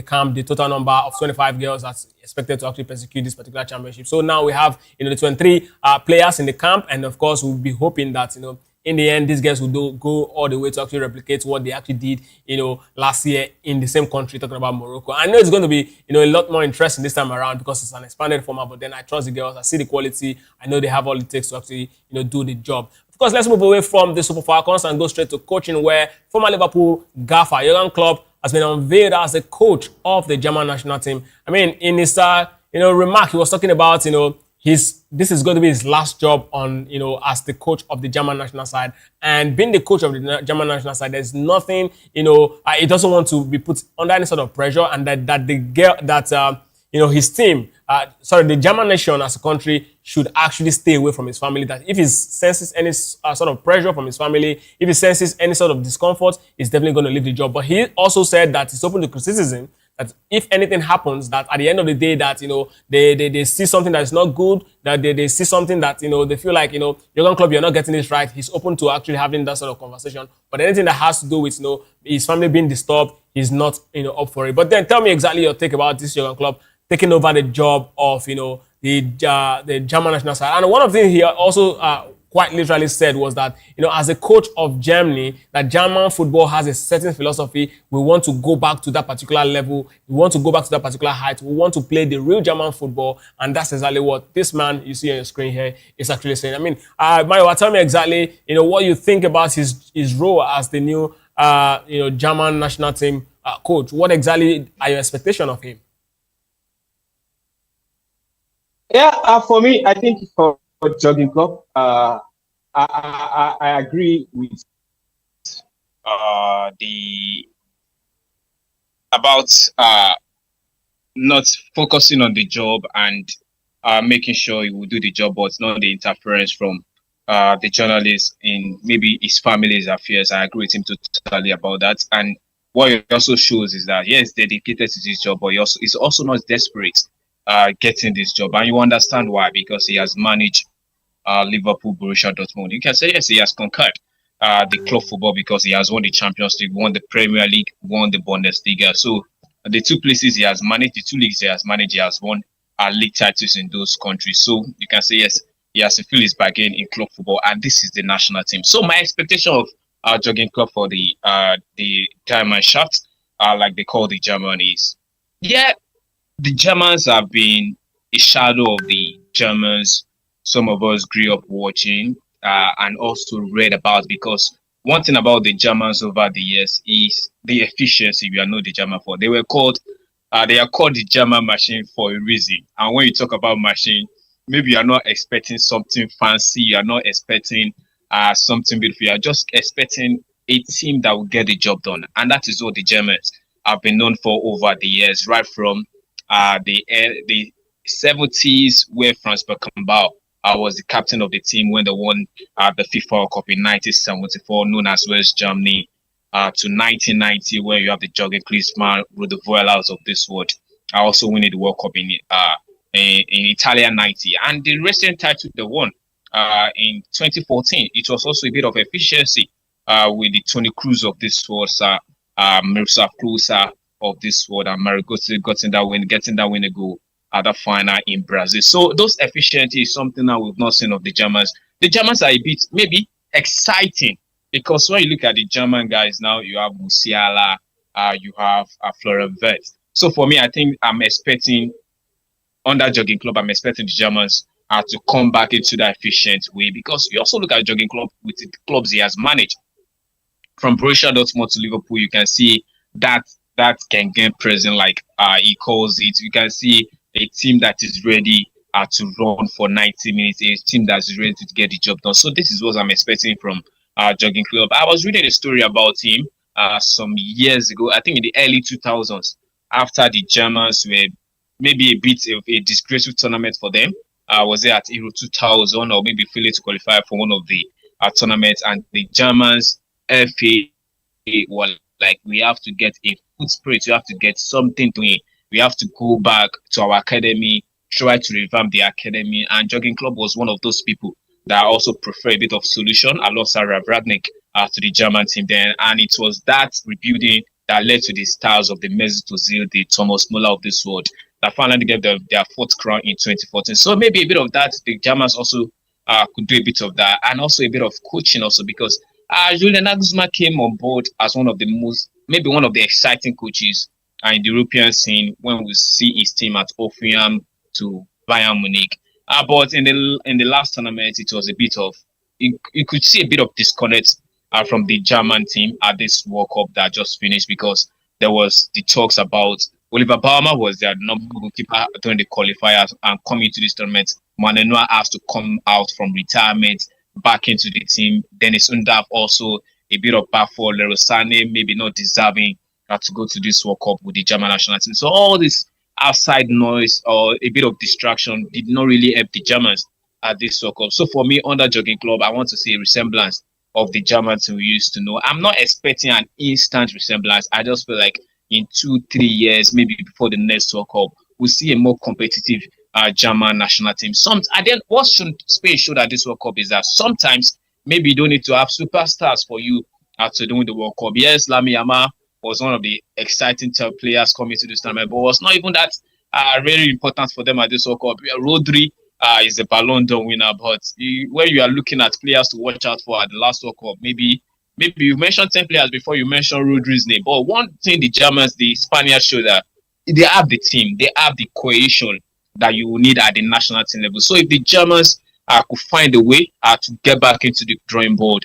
camp the total number of 25 girls that's expected to actually persecute this particular championship. So now we have the 23 players in the camp, and of course we'll be hoping that in the end, these guys will go all the way to actually replicate what they actually did, last year in the same country, talking about Morocco. I know it's going to be, a lot more interesting this time around because it's an expanded format, but then I trust the girls. I see the quality. I know they have all it takes to actually, do the job. Of course, let's move away from the Super Falcons and go straight to coaching, where former Liverpool gaffer Jurgen Klopp has been unveiled as the coach of the German national team. I mean, in his, remark, he was talking about, this is going to be his last job on, as the coach of the German national side. And being the coach of the German national side, there's nothing, he doesn't want to be put under any sort of pressure, and his team, the German nation as a country should actually stay away from his family. That if he senses any sort of pressure from his family, if he senses any sort of discomfort, he's definitely going to leave the job. But he also said that he's open to criticism, that if anything happens, that at the end of the day, that, they see something that is not good, that they see something that, they feel like, Jurgen Klopp, you're not getting this right. He's open to actually having that sort of conversation. But anything that has to do with, his family being disturbed, he's not, up for it. But then tell me exactly your take about this Jurgen Klopp taking over the job of, the German national side. And one of the things he also quite literally said was that, as a coach of Germany, that German football has a certain philosophy. We want to go back to that particular level. We want to go back to that particular height. We want to play the real German football. And that's exactly what this man you see on your screen here is actually saying. I mean, Mario, tell me exactly, what you think about his role as the new, German national team coach. What exactly are your expectations of him? Yeah, for me, I think for Jurgen Klopp, I agree with not focusing on the job and making sure he will do the job, but not the interference from the journalists in maybe his family's affairs. I agree with him totally about that. And what it also shows is that, yes, dedicated to this job, but he's also not desperate getting this job. And you understand why, because he has managed Liverpool, Borussia Dortmund. You can say, yes, he has conquered the club football because he has won the Champions League, won the Premier League, won the Bundesliga. So the two places he has managed, the two leagues he has managed, he has won league titles in those countries. So you can say, yes, he has to feel his bargain in club football, and this is the national team. So my expectation of Jurgen Klopp for the diamond shot, like they call the German, is, yeah, the Germans have been a shadow of the Germans some of us grew up watching and also read about, because one thing about the Germans over the years is the efficiency we know the German for. They are called the German machine for a reason. And when you talk about machine, maybe you are not expecting something fancy, you are not expecting something beautiful, you are just expecting a team that will get the job done. And that is what the Germans have been known for over the years, right from the 70s, where Franz Beckenbauer was the captain of the team when they won the FIFA World Cup in 1974, known as West Germany, to 1990, where you have the Jürgen Klinsmann, Rudi Völler of this world. also winning the World Cup in Italia 90. And the recent title they won in 2014, it was also a bit of efficiency with the Tony Cruz of this world, Miroslav Klose of this world, and Mario Götze getting that win a goal at the final in Brazil. So those efficiency is something that we've not seen of the Germans. The Germans are a bit maybe exciting, because when you look at the German guys now, you have Musiala, you have Florian Wirtz. So for me, I think I'm expecting under Jurgen Klopp, I'm expecting the Germans to come back into that efficient way, because you also look at Jurgen Klopp with the clubs he has managed. From Borussia Dortmund to Liverpool, you can see that can get present, like he calls it. You can see a team that is ready to run for 90 minutes, a team that's ready to get the job done. So this is what I'm expecting from Jurgen Klopp. I was reading a story about him some years ago, I think in the early 2000s, after the Germans were maybe a bit of a disgraceful tournament for them. Was it at Euro 2000 or maybe failing to qualify for one of the tournaments, and the Germans FA were like, we have to get a food spirit, we have to get something doing, we have to go back to our academy, try to revamp the academy. And Jurgen Klopp was one of those people that also prefer a bit of solution alongside Ralf Rangnick to the German team then. And it was that rebuilding that led to the stars of the Mesut Ozil, the Thomas Muller of this world, that finally gave their fourth crown in 2014. So maybe a bit of that, the Germans also could do a bit of that, and also a bit of coaching also, because Julian Nagelsmann came on board as one of the exciting coaches in the European scene when we see his team at Hoffenheim to Bayern Munich. But in the last tournament, it was a bit of, you could see a bit of disconnect from the German team at this World Cup that just finished, because there was the talks about Oliver Baumann was their number one goalkeeper during the qualifiers, and coming to this tournament, Manuel Neuer has to come out from retirement back into the team. Dennis Undav also a bit of back for Leroy Sané, maybe not deserving to go to this World Cup with the German national team. So all this outside noise or a bit of distraction did not really help the Germans at this World Cup. So for me, under Jurgen Klopp, I want to see a resemblance of the Germans we used to know. I'm not expecting an instant resemblance. I just feel like in 2-3 years, maybe before the next World Cup, we'll see a more competitive German national team. And then what Spain showed at this World Cup is that sometimes maybe you don't need to have superstars for you to do the World Cup. Yes, Lamine Yamal was one of the exciting players coming to this tournament, but was not even that really important for them at this World Cup. Rodri is a Ballon d'Or winner, but when you are looking at players to watch out for at the last World Cup, maybe you mentioned 10 players before you mentioned Rodri's name. But one thing the Spaniards showed that they have the team, they have the cohesion that you will need at the national team level. So if the Germans could find a way to get back into the drawing board,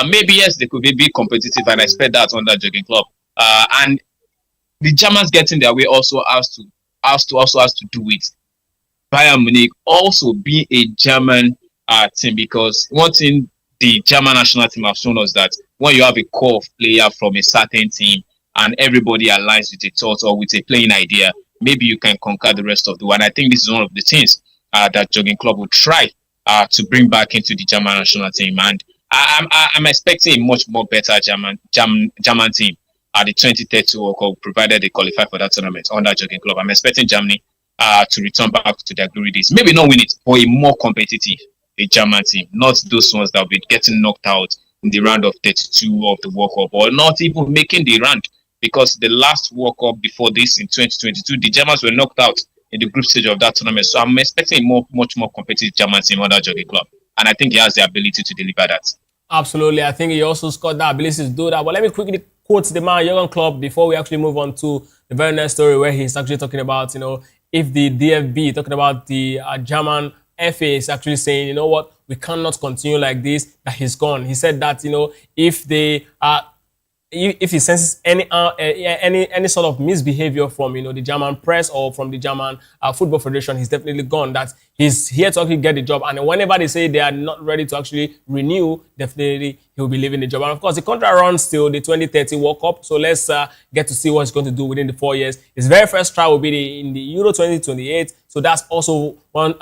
maybe yes, they could be competitive, and I expect that under Jurgen Klopp. And the Germans getting their way also has to do with Bayern Munich also be a German team, because one thing the German national team have shown us that when you have a core of player from a certain team and everybody aligns with a thought or with a playing idea, maybe you can conquer the rest of the world. I think this is one of the things that Jurgen Klopp will try to bring back into the German national team. And I'm expecting a much more better German team at the 2030 World Cup, provided they qualify for that tournament under Jurgen Klopp. I'm expecting Germany to return back to their glory days. Maybe not win it, but a more competitive German team, not those ones that will be getting knocked out in the round of 32 of the World Cup, or not even making the round, because the last World Cup before this in 2022, the Germans were knocked out in the group stage of that tournament. So I'm expecting a much more competitive German team under Jurgen Klopp, and I think he has the ability to deliver that. Absolutely. I think he also got that ability to do that. But let me quickly quote the man, Jurgen Klopp, before we actually move on to the very next story, where he's actually talking about, if the DFB, talking about the German FA, is actually saying, you know what, we cannot continue like this, that he's gone. He said that, if they if he senses any sort of misbehavior from the German press or from the German football federation, he's definitely gone. That he's here to actually get the job, and whenever they say they are not ready to actually renew, definitely he'll be leaving the job. And of course, the contract runs till the 2030 World Cup, so let's get to see what he's going to do within the 4 years. His very first trial will be in the Euro 2028, so that's also one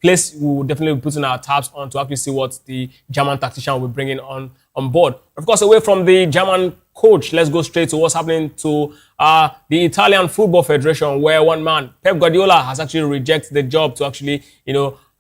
place we will definitely be putting our tabs on to actually see what the German tactician will be bringing on board. Of course, away from the German coach, let's go straight to what's happening to the Italian Football Federation, where one man, Pep Guardiola, has actually rejected the job to actually,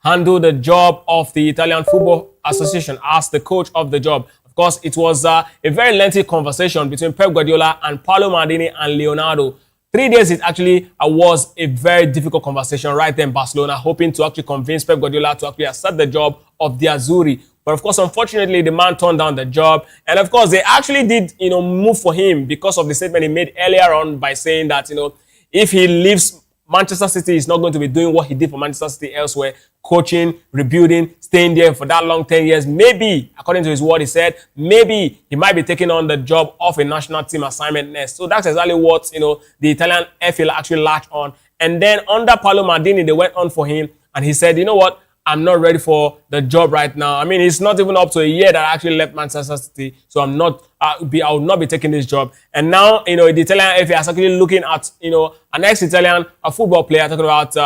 handle the job of the Italian Football Association as the coach of the job. Of course, it was a very lengthy conversation between Pep Guardiola and Paolo Maldini and Leonardo. 3 days, it actually was a very difficult conversation right there in Barcelona, hoping to actually convince Pep Guardiola to actually accept the job of the Azzurri. But of course, unfortunately, the man turned down the job. And of course, they actually did, move for him because of the statement he made earlier on by saying that, if he leaves Manchester City, he's not going to be doing what he did for Manchester City elsewhere, coaching, rebuilding, staying there for that long 10 years. Maybe, according to his word, he said, maybe he might be taking on the job of a national team assignment next. So that's exactly what, the Italian FA actually latched on. And then under Paolo Maldini, they went on for him. And he said, you know what? I'm not ready for the job right now. I mean, it's not even up to a year that I actually left Manchester City. So I will not be taking this job. And now, the Italian FA is actually looking at, an ex-Italian football player, talking about,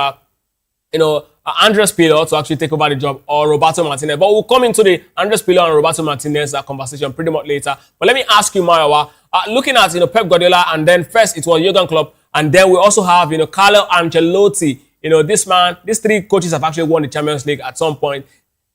Andres Pirlo to actually take over the job, or Roberto Martinez. But we'll come into the Andres Pirlo and Roberto Martinez conversation pretty much later. But let me ask you, Mayowa, looking at, Pep Guardiola, and then first it was Jurgen Klopp, and then we also have, Carlo Ancelotti. These three coaches have actually won the Champions League at some point.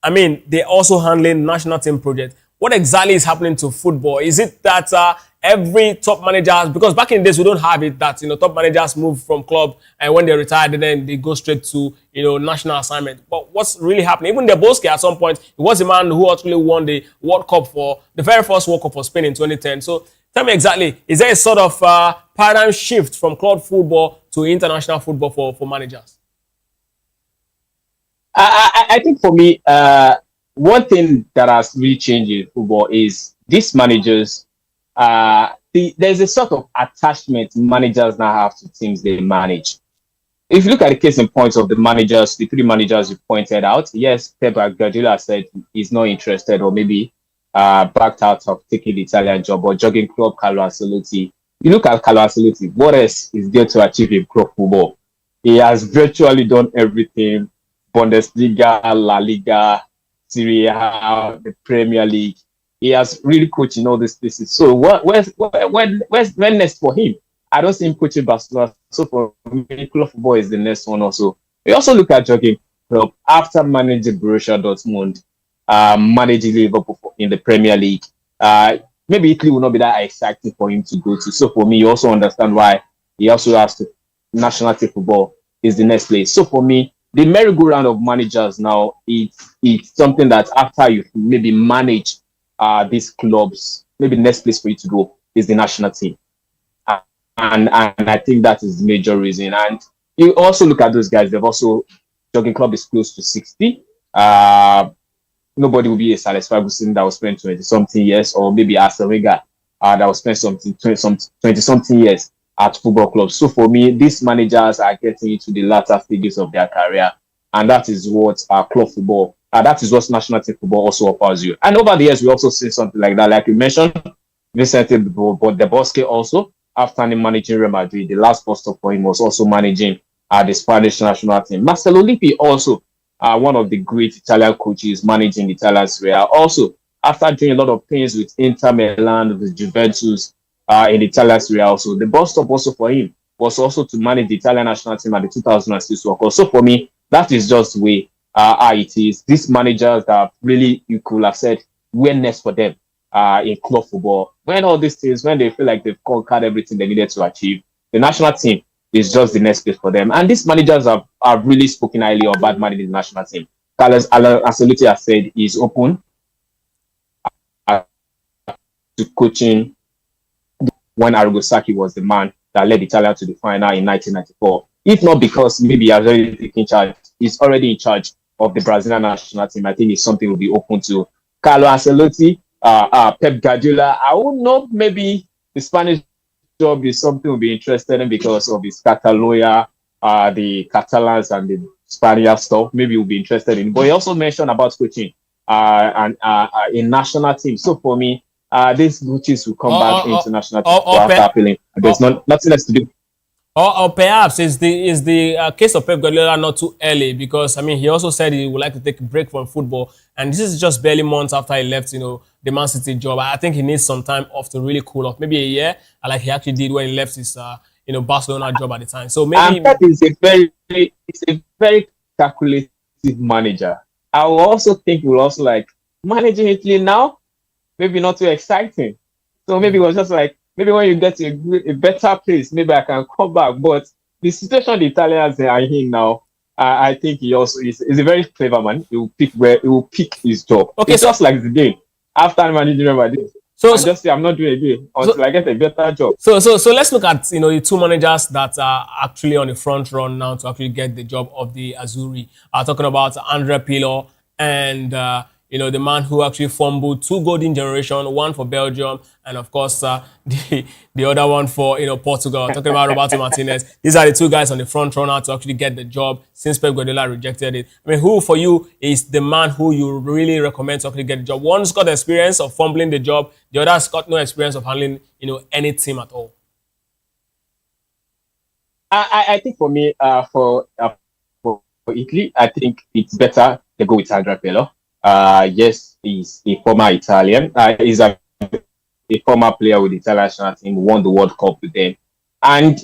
I mean, they're also handling national team projects. What exactly is happening to football? Is it that every top manager, because back in the days we don't have it, that top managers move from club and when they retire, then they go straight to national assignment. But what's really happening? Even De Bosque at some point, he was the man who actually won the World Cup for the very first World Cup for Spain in 2010. So tell me exactly, is there a sort of paradigm shift from club football to international football for managers? I think for me, one thing that has really changed in football is these managers, there's a sort of attachment managers now have to teams they manage. If you look at the case in point of the managers, the three managers you pointed out, yes, Pep Guardiola said he's not interested, or maybe backed out of taking the Italian job, or Jurgen Klopp, Carlo Ancelotti. You look at Carlo Ancelotti, what else is there to achieve in club football? He has virtually done everything. Bundesliga, La Liga, Serie A, the Premier League. He has really coached in all these places. So where's next for him? I don't see him coaching Barcelona. So for me, club football is the next one also. We also look at Jurgen Klopp after managing Borussia Dortmund, managing Liverpool in the Premier League. Maybe Italy will not be that exciting for him to go to. So for me, you also understand why he also has to national team football is the next place. So for me, the merry-go-round of managers now, it's something that after you maybe manage these clubs, maybe the next place for you to go is the national team. And I think that is the major reason. And you also look at those guys, Jurgen Klopp is close to 60. Nobody will be a Alex Ferguson that will spend 20-something years, or maybe Arsene Wenger that will spend 20-something years at football clubs. So for me, these managers are getting into the latter stages of their career, and that is what club football, that is what national team football also offers you. And over the years, we also see something like that, like you mentioned, Vicente De Bosque also, after managing Real Madrid, the last post up for him was also managing the Spanish national team. Marcelo Lippi also, one of the great Italian coaches managing the Italian Serie A. Also, after doing a lot of things with Inter Milan, with Juventus, in the Italian Serie A also. The bus stop also for him was also to manage the Italian national team at the 2006 World Cup. So for me, that is just the way how it is. These managers that really, you could have said, were next for them in club football. When all these things, when they feel like they've conquered everything they needed to achieve, the national team is just the next place for them. And these managers have really spoken highly or bad managing the national team. Carlos Ancelotti has said he's open to coaching when Arrigo Sacchi was the man that led Italia to the final in 1994. If not because maybe he has already taken charge, he's already in charge of the Brazilian national team. I think it's something we'll be open to. Carlo Ancelotti, Pep Guardiola, I would know maybe the Spanish job is something we'll be interested in because of his Catalonia, the Catalans and the Spanish stuff. Maybe we'll be interested in. But he also mentioned about coaching and in national teams. So for me, these coaches will come back into national team after appealing. There's nothing else to do. Or perhaps is the case of Pep Guardiola not too early, because I mean he also said he would like to take a break from football, and this is just barely months after he left the Man City job. I think he needs some time off to really cool off, maybe a year, like he actually did when he left his Barcelona job at the time. So maybe And Pep is a very calculative manager. I will also think he will also like managing Italy now, maybe not too exciting. So maybe it was just like, maybe when you get to a better place, maybe I can come back. But the situation the Italians are in now, I think he also is a very clever man. He will pick his job. Okay, it's just like the game after managing Real Madrid. So just say I'm not doing it again until I get a better job. So let's look at the two managers that are actually on the front run now to actually get the job of the Azzurri. Talking about Andrea Pirlo and the man who actually fumbled 2 golden generation, one for Belgium and of course the other one for Portugal. Talking about Roberto Martinez. These are the 2 guys on the front runner to actually get the job since Pep Guardiola rejected it. I mean, who for you is the man who you really recommend to actually get the job? One's got experience of fumbling the job, the other's got no experience of handling any team at all. I think for me, for Italy, I think it's better to go with Andrea Pirlo. Yes, he's a former Italian. He's a former player with the Italian national team, won the World Cup with them, and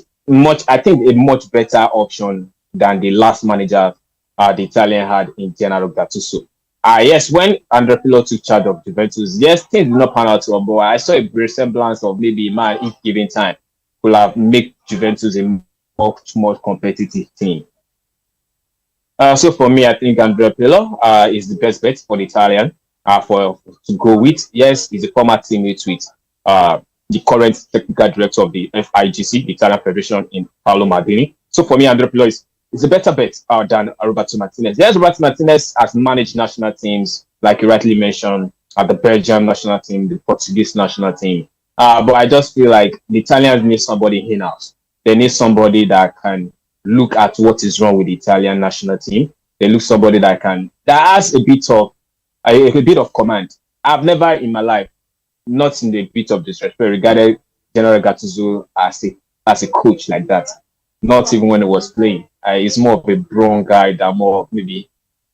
I think a much better option than the last manager the Italian had in Gennaro Gattuso. Yes, when Andrea Pirlo took charge of Juventus, yes, things did not pan out well, but I saw a resemblance of maybe a man, if given time, could have made Juventus a much more competitive team. So for me, I think Andrea Pirlo is the best bet for the Italian to go with. Yes, he's a former teammate with the current technical director of the FIGC, the Italian Federation, in Paolo Maldini. So for me, Andrea Pirlo is a better bet than Roberto Martinez. Yes, Roberto Martinez has managed national teams, like you rightly mentioned, the Belgium national team, the Portuguese national team. But I just feel like the Italians need somebody in-house. They need somebody that can look at what is wrong with the Italian national team. They look somebody that has a bit of command. I've never in my life, not in the bit of disrespect, regarded Gennaro Gattuso as a coach like that. Not even when he was playing. He's more of a brawn guy than more maybe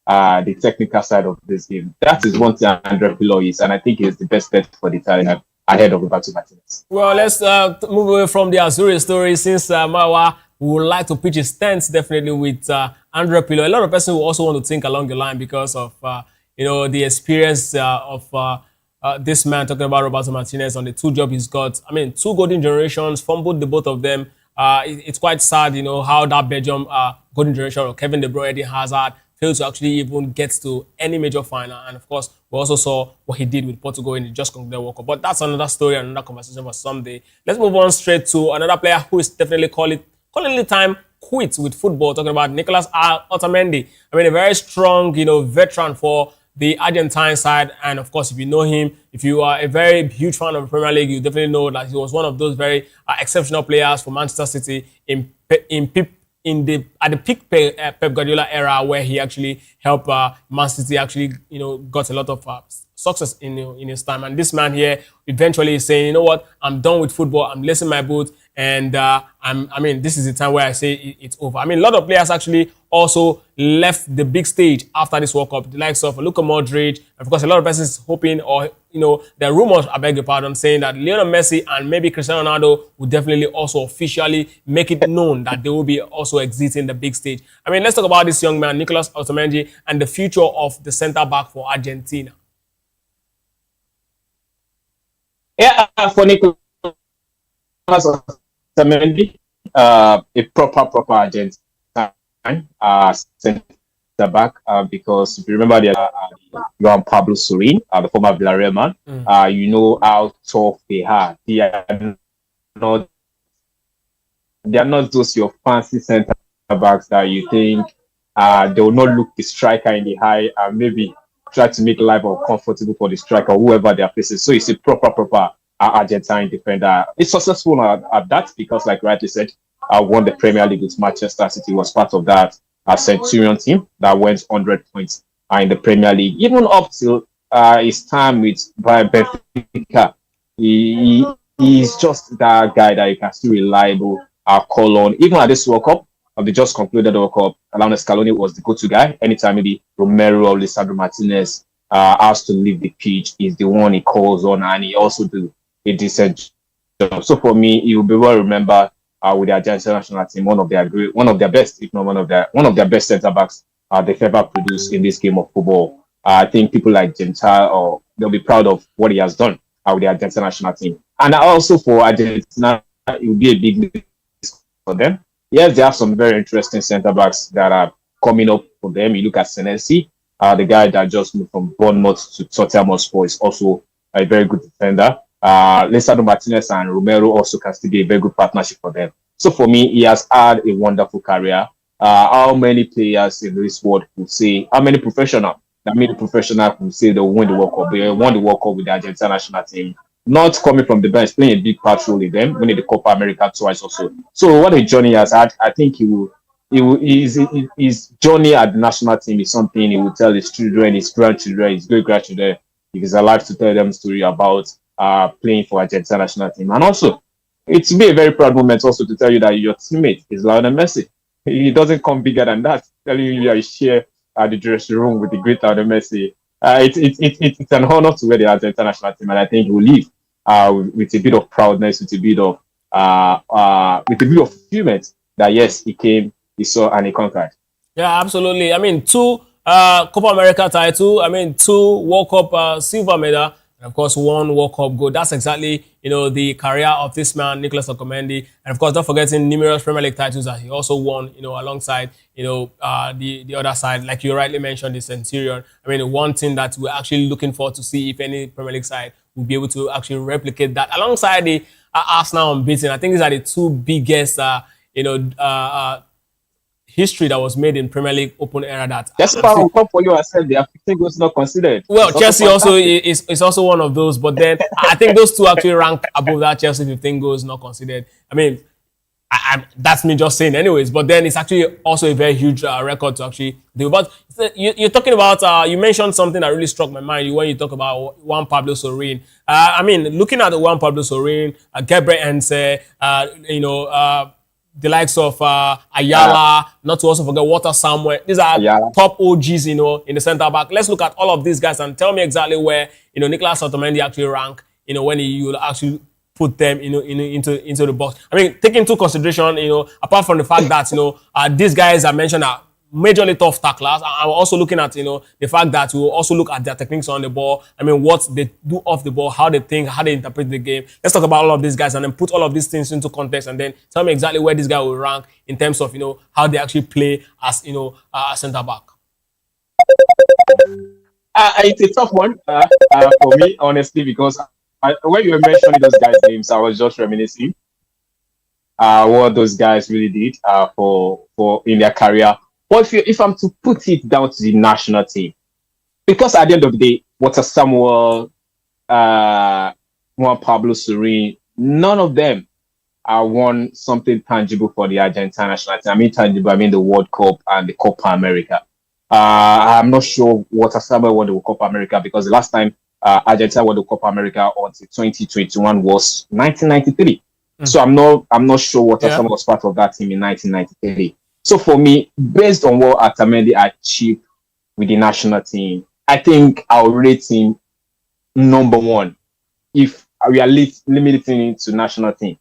the technical side of this game. That is one thing Andrea Pirlo is, and I think he's the best bet for the Italian ahead of Roberto Martinez. Well, let's move away from the Azzurri story since Marwa would like to pitch his stance definitely with Andrea Pirlo. A lot of people will also want to think along the line because of the experience of this man, talking about Roberto Martinez, on the 2 jobs he's got. I mean, 2 golden generations, fumbled the both of them. It's quite sad, how that Belgium golden generation of Kevin De Bruyne, Eden Hazard, failed to actually even get to any major final. And of course, we also saw what he did with Portugal in the just concluded World Cup. But that's another story and another conversation for someday. Let's move on straight to another player who is definitely calling the time quits with football, talking about Nicolas Otamendi. I mean, a very strong, veteran for the Argentine side. And of course, if you know him, if you are a very huge fan of the Premier League, you definitely know that he was one of those very exceptional players for Manchester City at the peak Pep Guardiola era, where he actually helped Man City actually, got a lot of success in his time. And this man here eventually is saying, you know what, I'm done with football. I'm lacing my boots. And this is the time where I say it's over. I mean, a lot of players actually also left the big stage after this World Cup. The likes of Luka Modric, of course, a lot of persons hoping, or there are rumors, I beg your pardon, saying that Lionel Messi and maybe Cristiano Ronaldo will definitely also officially make it known that they will be also exiting the big stage. I mean, let's talk about this young man, Nicolas Otamendi, and the future of the centre back for Argentina. Yeah, for Nicolas Otamendi, a proper Argentine centre back, because if you remember Juan Pablo Sorin, the former Villarreal man, you know how tough they are. They are not those your fancy centre backs that you think they will not look the striker in the eye and maybe try to make life uncomfortable for the striker or whoever they are facing. So it's a proper Argentine defender. It's successful at that because, like rightly said, won the Premier League with Manchester City, was part of that Centurion team that went 100 points in the Premier League. Even up till his time with Benfica, he's just that guy that you can still reliable call on. Even at this World Cup, of the just concluded World Cup, Lionel Scaloni was the go-to guy. Anytime maybe Romero or Lisandro Martinez has to leave the pitch is the one he calls on, and he also do a decent job. So for me, he will be well remembered with the Argentine national team, one of their best, if not one of their best centre backs they've ever produced in this game of football. I think people like Gentile, or they'll be proud of what he has done with the Argentine national team. And also for Argentina, it will be a big risk for them. Yes, they have some very interesting centre backs that are coming up for them. You look at Senesi, the guy that just moved from Bournemouth to Tottenham Hotspur, is also a very good defender. Lisandro Martinez and Romero also can still be a very good partnership for them. So for me, he has had a wonderful career. How many players in this world could say, how many professionals could say they win the World Cup? They won the World Cup with the Argentina national team, not coming from the bench, playing a big part role in them, winning the Copa America twice also. So what a journey he has had. I think his journey at the national team is something he will tell his children, his grandchildren, his great grandchildren, if he's alive, to tell them story about playing for Argentina national team. And also, it will be a very proud moment also to tell you that your teammate is Lionel Messi. He doesn't come bigger than that. Telling you that you share the dressing room with the great Lionel Messi. It's an honor to wear the Argentina national team, and I think he will leave with a bit of proudness, with a bit of fulfillment that yes, he came, he saw, and he conquered. Yeah, absolutely. I mean, 2 Copa America title. I mean, 2 World Cup silver medal. And of course, 1 World Cup gold. That's exactly, the career of this man, Nicolas Otamendi. And of course, not forgetting numerous Premier League titles that he also won, alongside, the other side. Like you rightly mentioned, the Centurion. I mean, one thing that we're actually looking forward to see if any Premier League side will be able to actually replicate that alongside the Arsenal unbeaten. I think these are the 2 biggest, history that was made in Premier League Open era. That that's why I'll come for you. I said they are 15 goals not considered. Well, Chelsea also is also one of those, but then I think those 2 actually rank above that Chelsea 15 goals not considered. I mean, that's me just saying, anyways. But then it's actually also a very huge record to actually do. But you're talking about you mentioned something that really struck my mind when you talk about Juan Pablo Sorin. I mean, looking at the Juan Pablo Sorin, Gabriel Ense, the likes of Ayala, not to also forget Walter Samuel. These are top OGs, in the centre back. Let's look at all of these guys and tell me exactly where, Nicolas Otamendi actually rank, when you will actually put them, into the box. I mean, taking into consideration, apart from the fact that, these guys I mentioned are majorly tough tacklers. I'm also looking at, the fact that we will also look at their techniques on the ball. I mean, what they do off the ball, how they think, how they interpret the game. Let's talk about all of these guys and then put all of these things into context and then tell me exactly where this guy will rank in terms of, how they actually play as, a centre back. It's a tough one for me, honestly, because when you were mentioning those guys' names, I was just reminiscing what those guys really did for in their career. But if I'm to put it down to the national team, because at the end of the day, Walter Samuel, Juan Pablo Sorin, none of them won something tangible for the Argentine national team. I mean tangible, I mean the World Cup and the Copa America. I'm not sure Walter Samuel won the Copa America because the last time Argentina won the Copa America until 2021 was 1993. So I'm not sure Walter Samuel was part of that team in 1993. So for me, based on what Otamendi achieved with the national team, I think I'll rate him number 1 if we are limiting it to national team.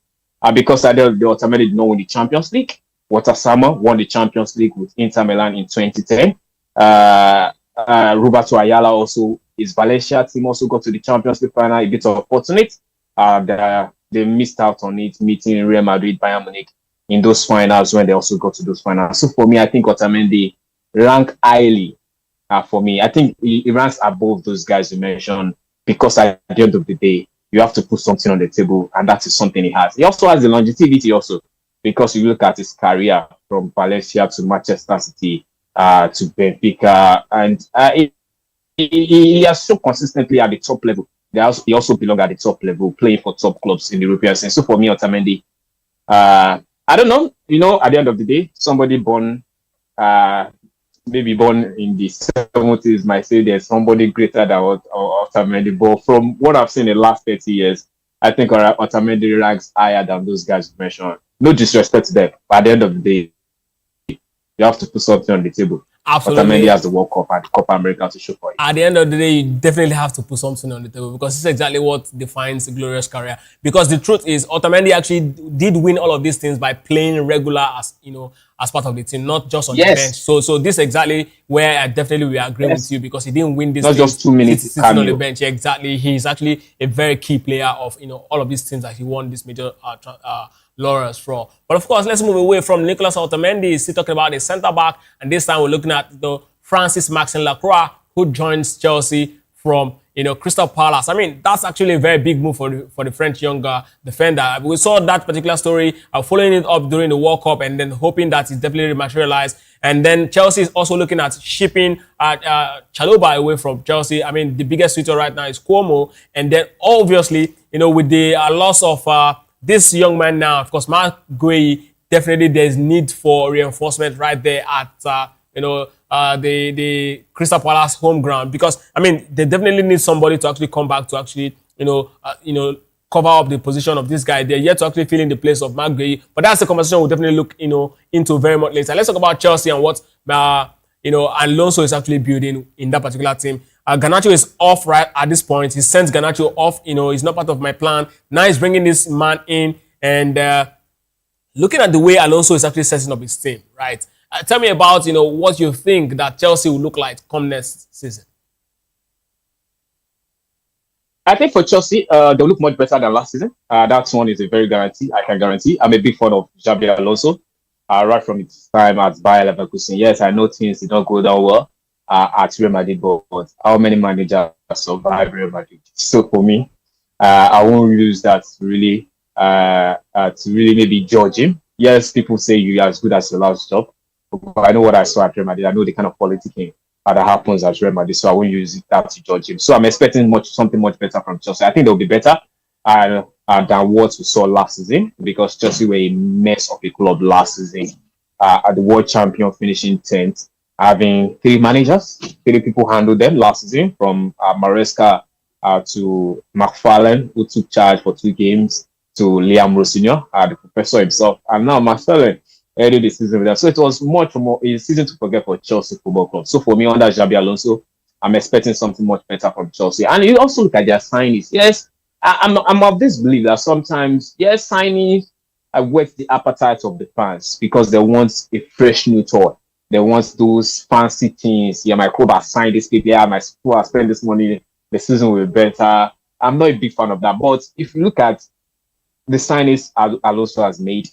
Because I know the Otamendi did not win the Champions League. Walter Samuel won the Champions League with Inter Milan in 2010. Roberto Ayala also, his Valencia team also got to the Champions League final, a bit unfortunate. They missed out on it, meeting Real Madrid, Bayern Munich in those finals when they also got to those finals. So for me, I think Otamendi rank highly for me. I think he ranks above those guys you mentioned because at the end of the day, you have to put something on the table, and that is something he has. He also has the longevity also, because you look at his career from Valencia to Manchester City to Benfica, and he has so consistently at the top level. He also belongs at the top level, playing for top clubs in the European sense. So for me, Otamendi, I don't know. At the end of the day, somebody born, maybe born in the 70s might say there's somebody greater than Otamendi. But from what I've seen in the last 30 years, I think Otamendi ranks higher than those guys you mentioned. No disrespect to them, but at the end of the day, you have to put something on the table. Absolutely. Otamendi has the World Cup and the Copa America to show for it. At the end of the day, you definitely have to put something on the table because it's exactly what defines a glorious career. Because the truth is, Otamendi actually did win all of these things by playing regular as part of the team, not just on the bench. So this is exactly where I definitely will agree with you because he didn't win this not just 2 minutes sitting on the bench. Yeah, exactly. He's actually a very key player of all of these teams that he won this major laurels for. But of course, let's move away from Nicolas Otamendi. Still talking about the centre back, and this time we're looking at the Francis Maxime Lacroix, who joins Chelsea from Crystal Palace. I mean, that's actually a very big move for the French younger defender. We saw that particular story, following it up during the World Cup, and then hoping that it definitely materialized. And then Chelsea is also looking at shipping Chalobah away from Chelsea. I mean, the biggest suitor right now is Cuomo, and then obviously, with the loss of this young man now, of course, Mark Guehi, definitely there's need for reinforcement right there at the Crystal Palace home ground, because I mean they definitely need somebody to actually come back to actually cover up the position of this guy. They're yet to actually fill in the place of Mark Guehi, but that's a conversation we'll definitely look into very much later. Let's talk about Chelsea and what Alonso is actually building in that particular team. Garnacho is off right at this point. He sends Garnacho off. He's not part of my plan. Now he's bringing this man in, and looking at the way Alonso is actually setting up his team, right? Tell me about what you think that Chelsea will look like come next season. I think for Chelsea, they'll look much better than last season. That one is a very guarantee. I can guarantee. I'm a big fan of Xabi Alonso. Right from its time at Bayer Leverkusen. Yes, I know things did not go that well at Real Madrid, but how many managers survive Real Madrid? So for me, I won't use that to really maybe judge him. Yes, people say you're as good as your last job, but I know what I saw at Real Madrid. I know the kind of politicking that happens at Real Madrid, so I won't use that to judge him. So I'm expecting something much better from Chelsea. I think they'll be better than what we saw last season, because Chelsea were a mess of a club last season. At the world champion finishing 10th, having 3 managers, 3 people handled them last season, from Maresca to McFarlane, who took charge for 2 games, to Liam Rossignol, the professor himself, and now McFarlane ended the season with them. So it was much more a season to forget for Chelsea Football Club. So for me, under Xabi Alonso, I'm expecting something much better from Chelsea. And you also look at their signings. Yes, I'm of this belief that sometimes, yes, signings whet the appetite of the fans because they want a fresh new toy. They want those fancy things. Yeah, my club has signed this people. Yeah, my school has spent this money. The season will be better. I'm not a big fan of that. But if you look at the signings Alonso has made,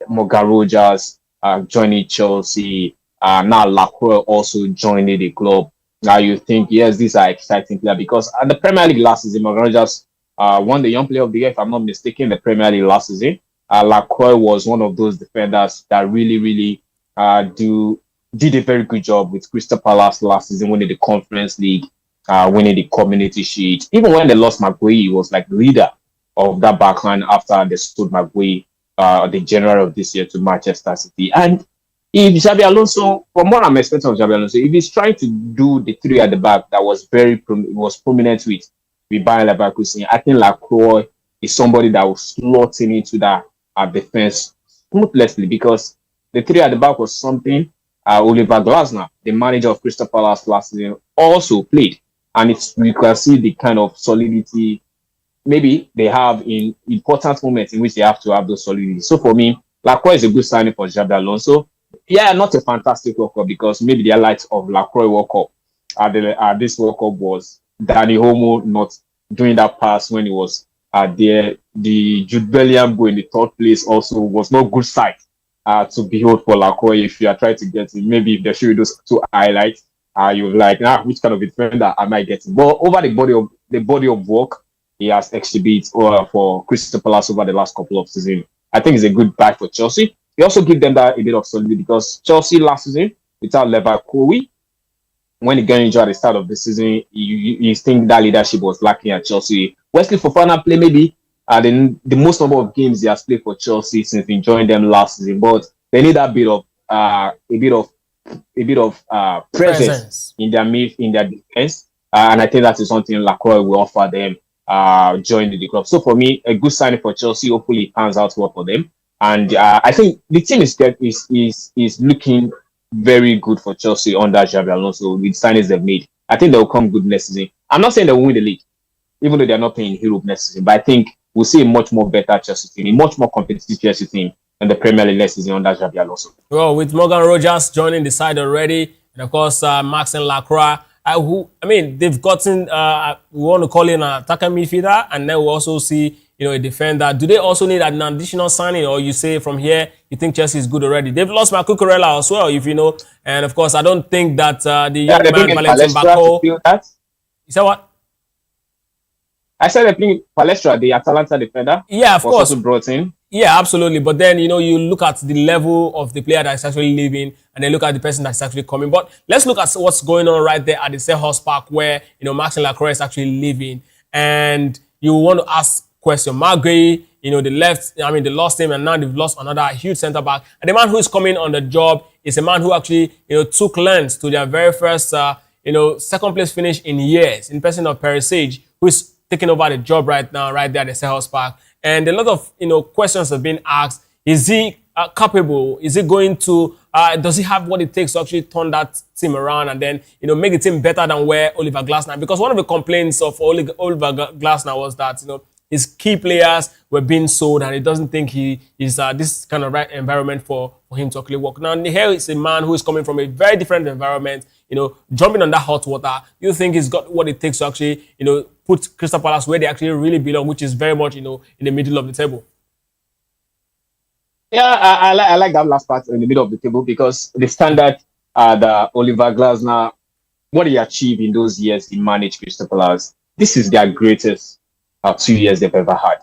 Morgan Rogers joining Chelsea, now Lacroix also joining the club. Now you think, yes, these are exciting players, because at the Premier League last season, Morgan Rogers won the Young Player of the Year, if I'm not mistaken, the Premier League last season. Lacroix was one of those defenders that really did a very good job with Crystal Palace last season, winning the Conference League, winning the Community Shield. Even when they lost McGuire, he was like the leader of that backline after they sold McGuire, the January of this year, to Manchester City. And if Xabi Alonso, from what I'm expecting of Xabi Alonso, if he's trying to do the 3 at the back that was prominent with Bayer Leverkusen, I think Lacroix is somebody that will slot in into that defense smoothly, because the 3 at the back was something Oliver Glasner, the manager of Crystal Palace last season, also played. And you can see the kind of solidity maybe they have in important moments in which they have to have those solidity. So for me, Lacroix is a good signing for Xabi Alonso. Yeah, not a fantastic World Cup, because maybe the highlight of Lacroix World Cup this World Cup was Danny Olmo not doing that pass when he was there. The Jude Bellingham goal in the 3rd place also was not good sight to behold for Lacroix. If you are trying to get it, maybe if they show you those 2 highlights, you're like, which kind of defender am I getting? But over the body of work he has exhibited for Crystal Palace over the last couple of seasons, I think it's a good buy for Chelsea. He also give them that a bit of solidity, because Chelsea last season, without Leverkusen, when he got injured at the start of the season, you think that leadership was lacking at Chelsea. Wesley Fofana played maybe the most number of games he has played for Chelsea since he joined them last season, but they need a bit of presence in their defense, and I think that is something Lacroix will offer them joining the club. So for me, a good signing for Chelsea. Hopefully it pans out well for them. And I think the team is looking very good for Chelsea under Xabi Alonso with signings they've made. I think they'll come good next season. I'm not saying they'll win the league, even though they're not playing in Europe next season, but I think we'll see a much more better Chelsea team, a much more competitive Chelsea team than the Premier League next season under Xabi Alonso. Well, with Morgan Rogers joining the side already, and of course Maxime Lacroix, they've gotten we want to call in an attacker midfielder, and then we also see a defender. Do they also need an additional signing, or you say from here you think Chelsea is good already? They've lost Marco Corella as well, if you know, and of course I don't think that the young man Valentin Bako. You said what? I said I think Palestra, the Atalanta defender, yeah, of course, also brought in. Yeah, absolutely. But then, you look at the level of the player that's actually leaving, and then look at the person that's actually coming. But let's look at what's going on right there at the Selhurst Park, where, Maxime Lacroix is actually leaving. And you want to ask question. Mark Gay, they lost him, and now they've lost another huge centre-back. And the man who is coming on the job is a man who actually, took Lens to their very first, second place finish in years, in person of Perisic, who is taking over the job right now, right there at the Selhurst Park. And a lot of questions have been asked. Is he capable? Is he going to, does he have what it takes to actually turn that team around and then, make the team better than where Oliver Glasner? Because one of the complaints of Oliver Glasner was that, his key players were being sold, and he doesn't think he is this kind of right environment for him to actually work. Now, here is a man who is coming from a very different environment, jumping on that hot water. You think he's got what it takes to actually, put Crystal Palace where they actually really belong, which is very much, in the middle of the table. Yeah, I like that last part in the middle of the table, because the standard that Oliver Glasner, what he achieved in those years he managed Crystal Palace, this is their greatest 2 years they've ever had.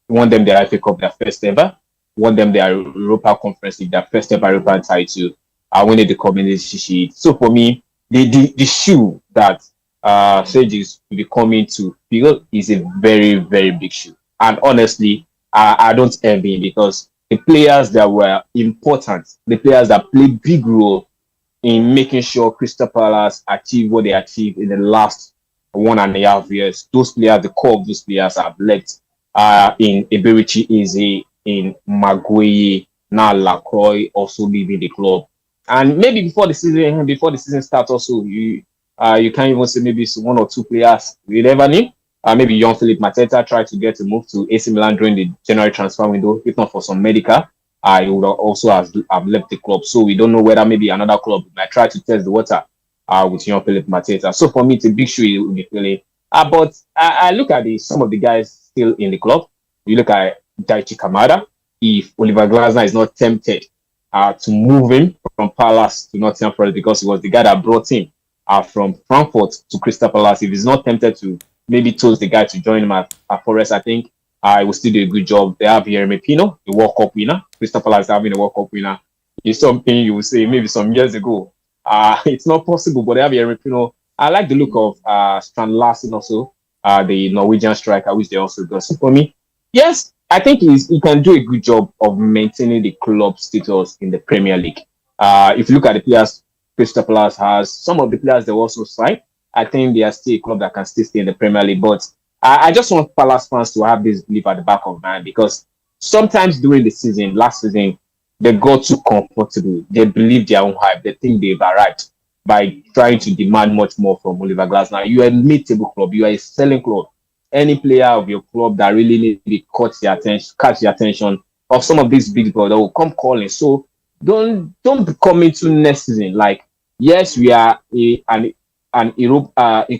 Won them their FA Cup, their first ever. Won them their Europa Conference League, their first ever European title. Winning the Community Shield. So for me, the shoe that Sage is becoming to fill is a very, very big shoe. And honestly, I don't envy him, because the players that were important, the players that played big role in making sure Crystal Palace achieved what they achieved in the last 1.5 years, those players, the core of those players have left in Eberichi Eze, in Maguire, now Lacroix also leaving the club. And maybe before the season starts also, you can't even say maybe it's 1 or 2 players we never knew. Maybe young Philip Mateta tried to get a move to AC Milan during the January transfer window. If not for some medical, he would also have left the club. So we don't know whether maybe another club might try to test the water with young Philip Mateta. So for me, it's a big shoe it will be filling. But I look at some of the guys still in the club. You look at Daichi Kamada. If Oliver Glasner is not tempted to move him from Palace to Nottingham Forest, because he was the guy that brought him from Frankfurt to Crystal Palace, if he's not tempted to maybe toast the guy to join him at Forest, I think he will still do a good job. They have Jeremy Pino, the World Cup winner. Crystal Palace having a World Cup winner. It's something you would say maybe some years ago. It's not possible, but they have Jeremy Pino. I like the look of Strand Larsen also, the Norwegian striker, which they also got. So for me, yes, I think he can do a good job of maintaining the club status in the Premier League. If you look at the players Crystal Palace has, some of the players they also signed, I think they are still a club that can still stay in the Premier League. But I just want Palace fans to have this belief at the back of mind, because sometimes during the season, last season, they got too comfortable. They believe their own hype. They think they've arrived by trying to demand much more from Oliver Glasner. You are a mid-table club. You are a selling club. Any player of your club that really needs to catch the attention of some of these big boys that will come calling. So don't come into next season like, yes, we are a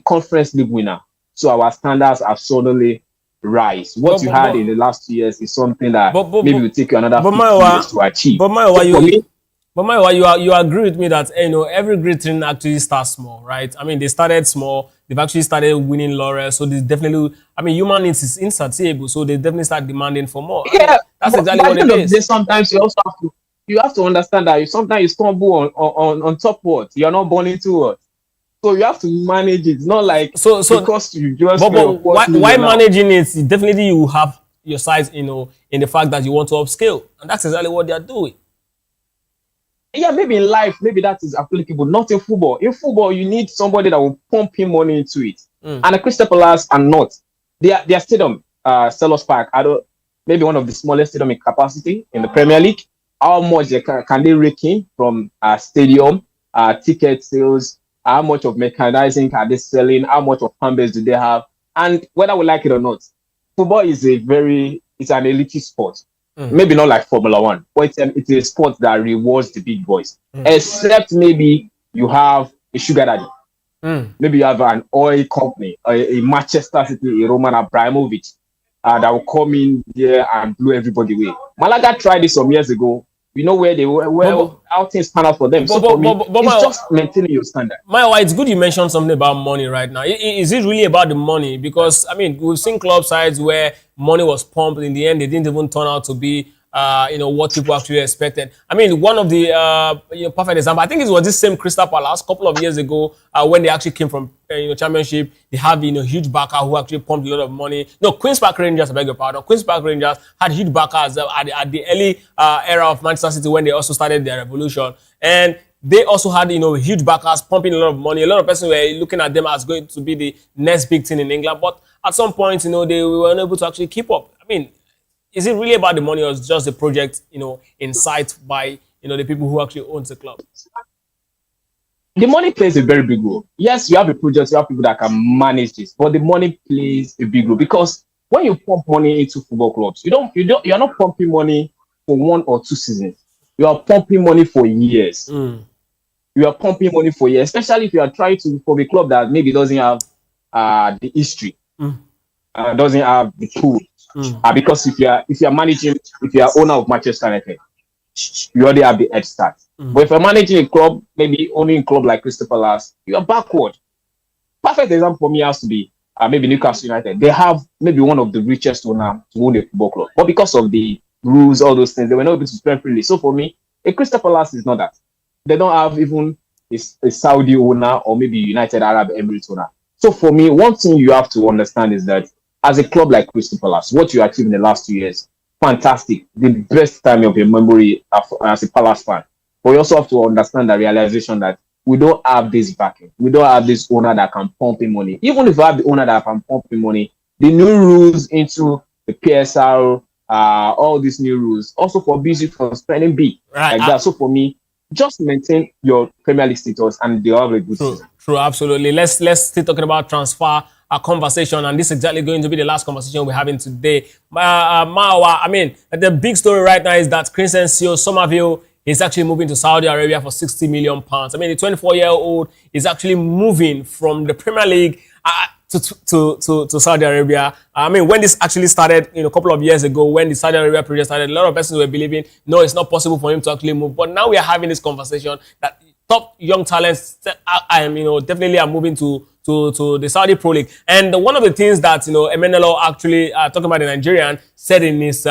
conference league winner, so our standards have suddenly rise. What you had in the last 2 years is something that maybe will take you another 15 years to achieve. But Maiwa, you agree with me that every great thing actually starts small, right? I mean, they started small. They've actually started winning laurels, so they definitely. I mean, human needs is insatiable, so they definitely start demanding for more. Yeah, that's exactly what it is. Sometimes you also have to understand that sometimes you stumble on top what you're not born into it. So you have to manage it. It's not like because you just. But why managing it? Definitely, you have your size, in the fact that you want to upscale, and that's exactly what they are doing. Yeah, maybe in life, maybe that is applicable. Not in football. In football, you need somebody that will pump in money into it. And the Crystal Palace are not. Their stadium, Selhurst Park, maybe one of the smallest stadium in capacity in the Premier League. how much can they rake in from stadium, ticket sales, how much of mechanizing are they selling, how much of fanbase do they have, and whether we like it or not, football is it's an elite sport. Maybe not like Formula One, but it's a sport that rewards the big boys. Except maybe you have a sugar daddy. Maybe you have an oil company, a Manchester City, a Roman Abramovich, that will come in there and blow everybody away. Malaga tried this some years ago. You know where they were, how things pan out for them. So for me, it's just maintaining your standard. Maiwa, it's good you mentioned something about money right now. Is it really about the money? Because, I mean, we've seen club sides where money was pumped. In the end, they didn't even turn out to be, what people actually expected. I mean, one of the perfect example, I think it was this same Crystal Palace a couple of years ago when they actually came from championship. They have huge backer who actually pumped a lot of money. No, Queen's Park Rangers, I beg your pardon. Queen's Park Rangers had huge backers at the early era of Manchester City when they also started their revolution. And they also had, huge backers pumping a lot of money. A lot of persons were looking at them as going to be the next big thing in England. But at some point, they were unable to actually keep up. I mean, is it really about the money or is just the project, in sight by, the people who actually owns the club? The money plays a very big role. Yes, you have a project, you have people that can manage this, but the money plays a big role because when you pump money into football clubs, you're not pumping money for 1 or 2 seasons. You are pumping money for years. You are pumping money for years, especially if you are trying to form a club that maybe doesn't have the history, doesn't have the tools. Because if you are managing, if you are owner of Manchester United, you already have the head start. But if you're managing a club, maybe owning a club like Crystal Palace, you are backward. Perfect example for me has to be maybe Newcastle United. They have maybe one of the richest owners to own a football club, but because of the rules, all those things, they were not able to spend freely. So for me, a Crystal Palace is not that. They don't have even a Saudi owner or maybe United Arab Emirates owner. So for me, one thing you have to understand is that as a club like Crystal Palace, what you achieved in the last 2 years, fantastic. The best time of your memory as a Palace fan. But you also have to understand the realization that we don't have this backing. We don't have this owner that can pump in money. Even if we have the owner that can pump in money, the new rules into the PSR, all these new rules, also forbids you from spending big like that. So for me, just maintain your Premier League status and they'll have a good season. True, absolutely. Let's still talking about transfer conversation, and this is exactly going to be the last conversation we're having today. Mawa, I mean, the big story right now is that Crescencio Somerville is actually moving to Saudi Arabia for £60 million. I mean, the 24-year-old is actually moving from the Premier League to Saudi Arabia. I mean, when this actually started, a couple of years ago, when the Saudi Arabia project started, a lot of persons were believing, no, it's not possible for him to actually move. But now we are having this conversation that top young talents, definitely are moving to the Saudi Pro League. And one of the things that, Emenelo actually, talking about the Nigerian, said in his,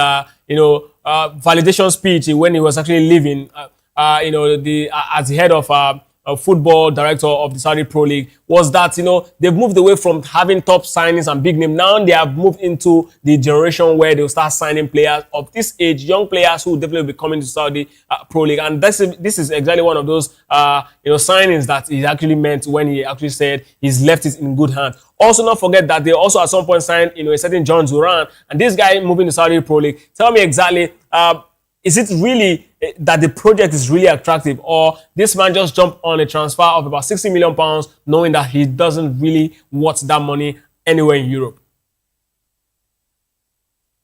validation speech when he was actually leaving, as the head of football director of the Saudi Pro League, was that, they've moved away from having top signings and big name. Now they have moved into the generation where they'll start signing players of this age, young players who will definitely be coming to Saudi Pro League. And this is exactly one of those, signings that he actually meant when he actually said he's left it in good hands. Also, not forget that they also at some point signed, a certain John Duran, and this guy moving to Saudi Pro League. Tell me exactly, is it really that the project is really attractive, or this man just jumped on a transfer of about £60 million, knowing that he doesn't really want that money anywhere in Europe?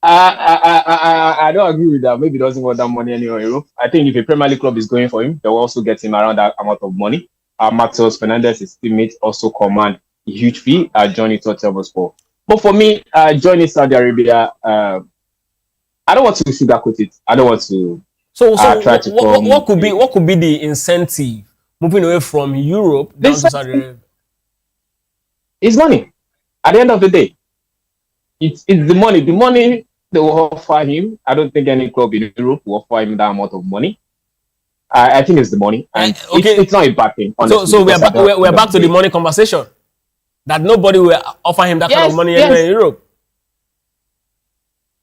I don't agree with that. Maybe he doesn't want that money anywhere in Europe. I think if a Premier League club is going for him, they'll also get him around that amount of money. Matheus Fernandes, his teammates, also command a huge fee joining Tottenham Hotspur. But for me, joining Saudi Arabia, I don't want to sugarcoat it. I don't want to. So what could be the incentive moving away from Europe down to Saudi Arabia? It's money. At the end of the day, it's the money. The money they will offer him. I don't think any club in Europe will offer him that amount of money. I think it's the money, and it's not a bad thing. Honestly, so we're back to the money conversation. That nobody will offer him that kind of money anywhere in Europe.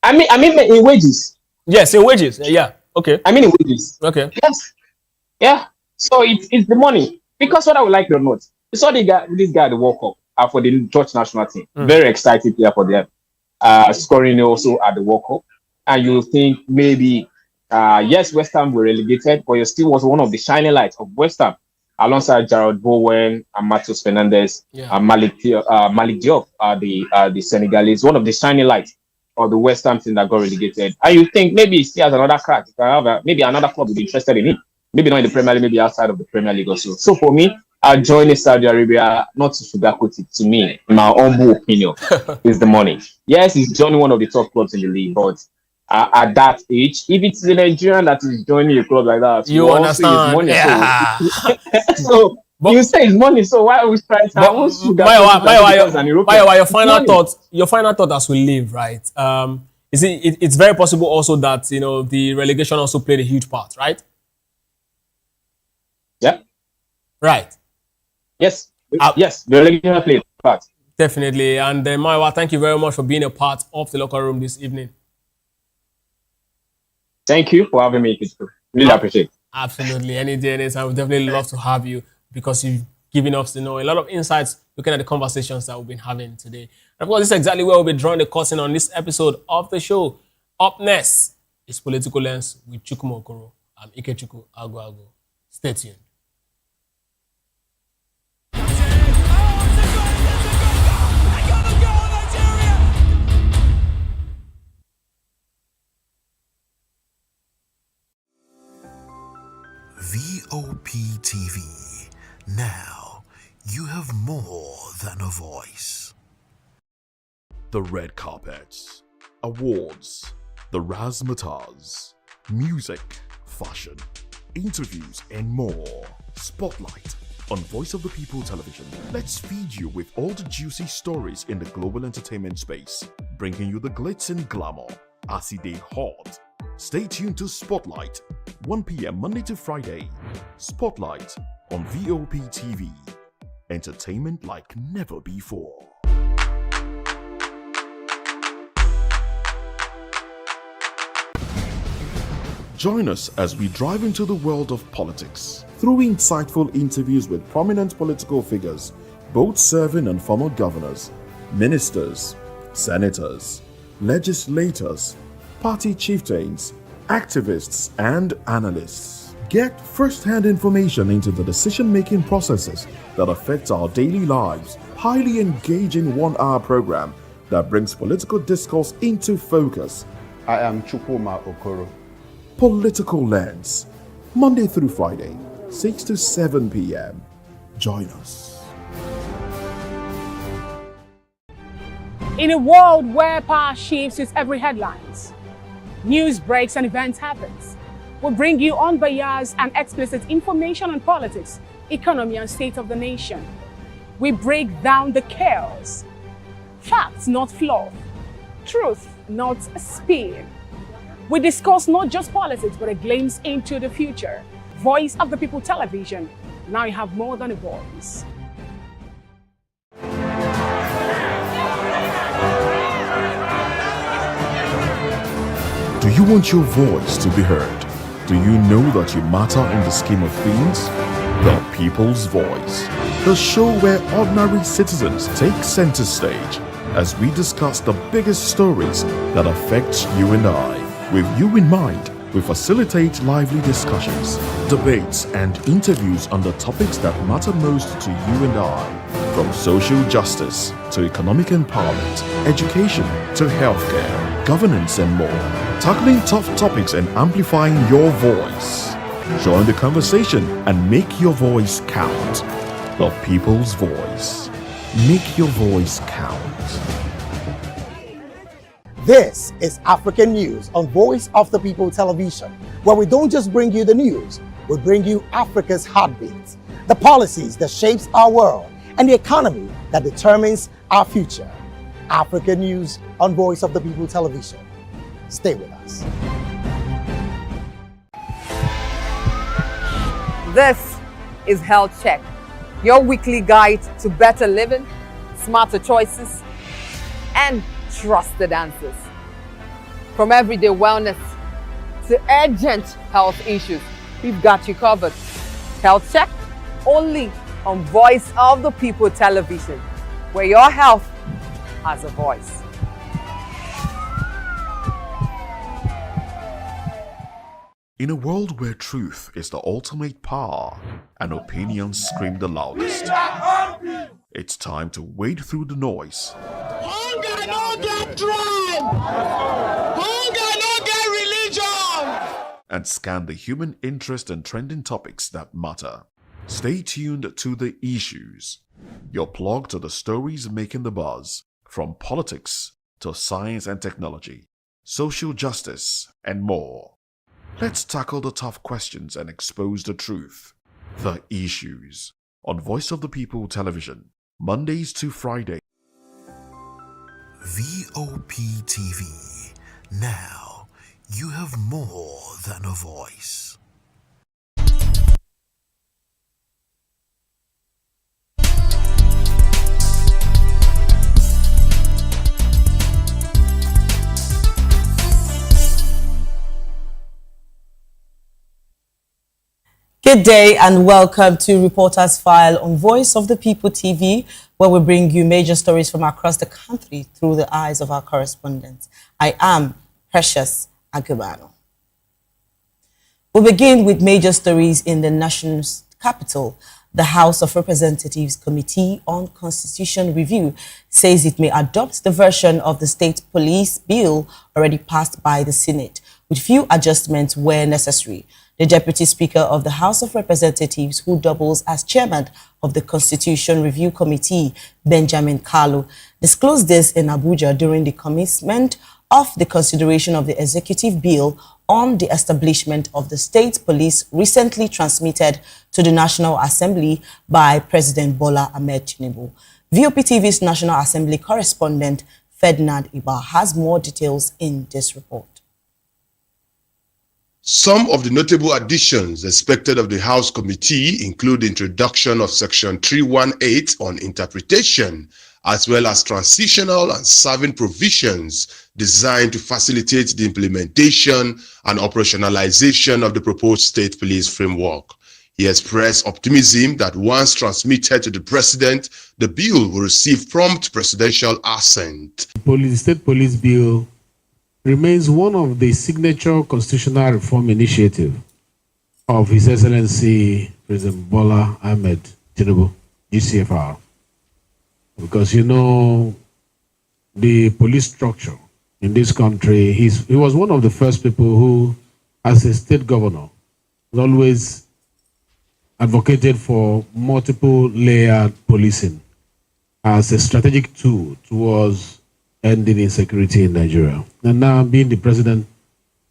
I mean in wages. Yes, in wages. Yeah. Okay. I mean in wages. Okay. Yes. Yeah. So it's the money. Because what I would like to note, you saw this guy at the World Cup for the Dutch national team. Very exciting player for them. Scoring also at the World Cup. And you think maybe Yes, West Ham were relegated, but he still was one of the shining lights of West Ham, alongside Jared Bowen and Matheus Fernandes, Malik Diop, the Senegalese, one of the shining lights of the West Ham team that got relegated. And you think maybe he still has another crack? Maybe another club would be interested in him. Maybe not in the Premier League, maybe outside of the Premier League also. So for me, joining Saudi Arabia, not to sugarcoat it, to me, in my humble opinion, is the money. Yes, he's joining one of the top clubs in the league, but at that age, if it's a Nigerian that is joining a club like that, you understand? Money, yeah. So you say it's money, so why are we trying to? Maiwa, your final thought as we leave, right? It's very possible also that the relegation also played a huge part, right? Yeah. Right. Yes. Yes. The relegation played a part. Definitely. And Maiwa, thank you very much for being a part of the locker room this evening. Thank you for having me. Really appreciate it. Absolutely. Any day, anytime. I would definitely love to have you because you've given us a lot of insights looking at the conversations that we've been having today. And of course, this is exactly where we'll be drawing the curtain on this episode of the show. Up next is Political Lens with Chukwuma Okoro. I'm Ikechukwu Agwago. Stay tuned. Voptv. Now, you have more than a voice. The red carpets, awards, the razzmatazz, music, fashion, interviews, and more. Spotlight on Voice of the People Television. Let's feed you with all the juicy stories in the global entertainment space, bringing you the glitz and glamour as it is hot. Stay tuned to Spotlight, 1 p.m. Monday to Friday. Spotlight on Voptv. Entertainment like never before. Join us as we drive into the world of politics through insightful interviews with prominent political figures, both serving and former governors, ministers, senators, legislators, party chieftains, activists, and analysts. Get first-hand information into the decision-making processes that affect our daily lives. Highly engaging one-hour program that brings political discourse into focus. I am Chukwuma Okoro. Political Lens, Monday through Friday, 6 to 7 p.m. Join us. In a world where power shifts its every headlines, news breaks and events happens, we bring you unbiased and explicit information on politics, economy, and state of the nation. We break down the chaos. Facts, not fluff. Truth, not a spin. We discuss not just politics, but a glimpse into the future. Voice of the People Television. Now you have more than a voice. Do you want your voice to be heard? Do you know that you matter in the scheme of things? The People's Voice, the show where ordinary citizens take center stage as we discuss the biggest stories that affect you and I. With you in mind, we facilitate lively discussions, debates, and interviews on the topics that matter most to you and I. From social justice to economic empowerment, education to healthcare, governance, and more. Tackling tough topics and amplifying your voice. Join the conversation and make your voice count. The People's Voice. Make your voice count. This is African News on Voice of the People Television, where we don't just bring you the news, we bring you Africa's heartbeat, the policies that shapes our world, and the economy that determines our future. African News on Voice of the People Television. Stay with us. This is Health Check, your weekly guide to better living, smarter choices, and trusted answers. From everyday wellness to urgent health issues, we've got you covered. Health Check only on Voice of the People Television, where your health has a voice. In a world where truth is the ultimate power and opinions scream the loudest, it's time to wade through the noise. Hunger no get tribe. Hunger no get religion. And scan the human interest and trending topics that matter. Stay tuned to The Issues, your plug to the stories making the buzz, from politics to science and technology, social justice, and more. Let's tackle the tough questions and expose the truth. The Issues, on Voice of the People Television, Mondays to Friday. Voptv. Now, you have more than a voice. Good day and welcome to Reporters File on Voice of the People TV, where we bring you major stories from across the country through the eyes of our correspondents. I am Precious Agubano. We begin with major stories in the nation's capital. The House of Representatives Committee on Constitution Review says it may adopt the version of the State Police Bill already passed by the Senate, with few adjustments where necessary. The Deputy Speaker of the House of Representatives, who doubles as chairman of the Constitution Review Committee, Benjamin Kalu, disclosed this in Abuja during the commencement of the consideration of the executive bill on the establishment of the state police recently transmitted to the National Assembly by President Bola Ahmed Tinubu. VOPTV's National Assembly correspondent Ferdinand Iba has more details in this report. Some of the notable additions expected of the House Committee include the introduction of Section 318 on interpretation, as well as transitional and serving provisions designed to facilitate the implementation and operationalization of the proposed state police framework. He expressed optimism that once transmitted to the President, the bill will receive prompt presidential assent. The State Police Bill remains one of the signature constitutional reform initiative of His Excellency President Bola Ahmed Tinubu, GCFR. Because you know, the police structure in this country, he was one of the first people who, as a state governor, always advocated for multiple layered policing as a strategic tool towards ending insecurity in Nigeria. And now being the president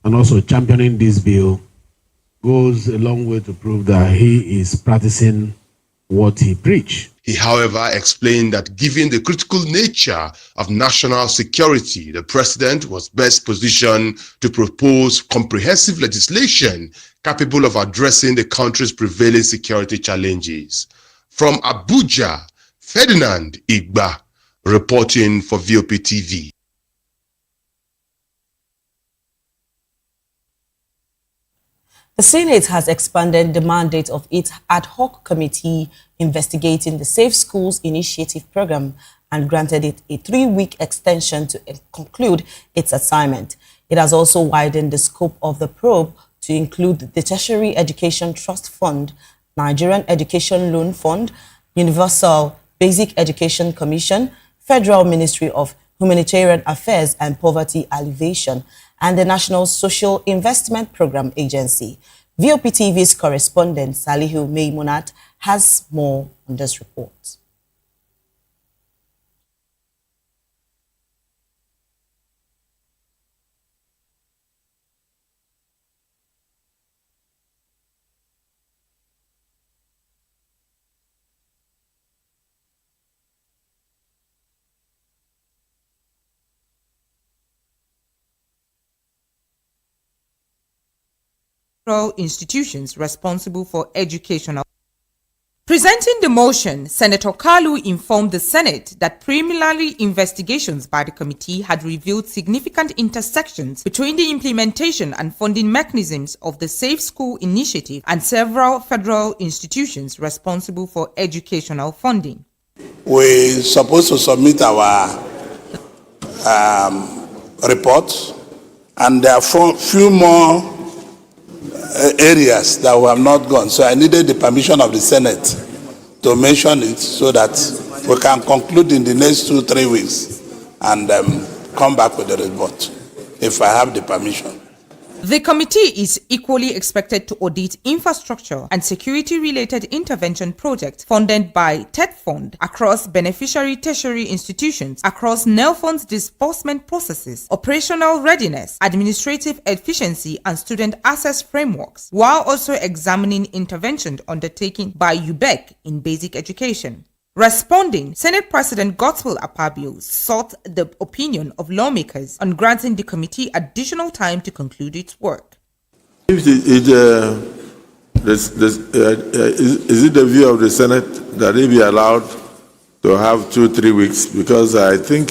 and also championing this bill goes a long way to prove that he is practicing what he preached. He, however, explained that given the critical nature of national security, the president was best positioned to propose comprehensive legislation capable of addressing the country's prevailing security challenges. From Abuja, Ferdinand Igba, reporting for VOPTV. The Senate has expanded the mandate of its ad hoc committee investigating the Safe Schools Initiative program and granted it a 3-week extension to conclude its assignment. It has also widened the scope of the probe to include the Tertiary Education Trust Fund, Nigerian Education Loan Fund, Universal Basic Education Commission, Federal Ministry of Humanitarian Affairs and Poverty Alleviation, and the National Social Investment Program Agency. VOPTV's correspondent Salihu Meimunat has more on this report. Institutions responsible for educational. Presenting the motion, Senator Kalu informed the Senate that preliminary investigations by the committee had revealed significant intersections between the implementation and funding mechanisms of the Safe School Initiative and several federal institutions responsible for educational funding. We're supposed to submit our report, and there are few more areas that we have not gone. So I needed the permission of the Senate to mention it so that we can conclude in the next 2-3 weeks and come back with the report if I have the permission. The committee is equally expected to audit infrastructure and security-related intervention projects funded by TED Fund across beneficiary tertiary institutions, across NELFund's disbursement processes, operational readiness, administrative efficiency, and student access frameworks, while also examining interventions undertaken by UBEC in basic education. Responding, Senate President Godswill Akpabio sought the opinion of lawmakers on granting the committee additional time to conclude its work. Is it the view of the Senate that they be allowed to have 2-3 weeks? Because I think,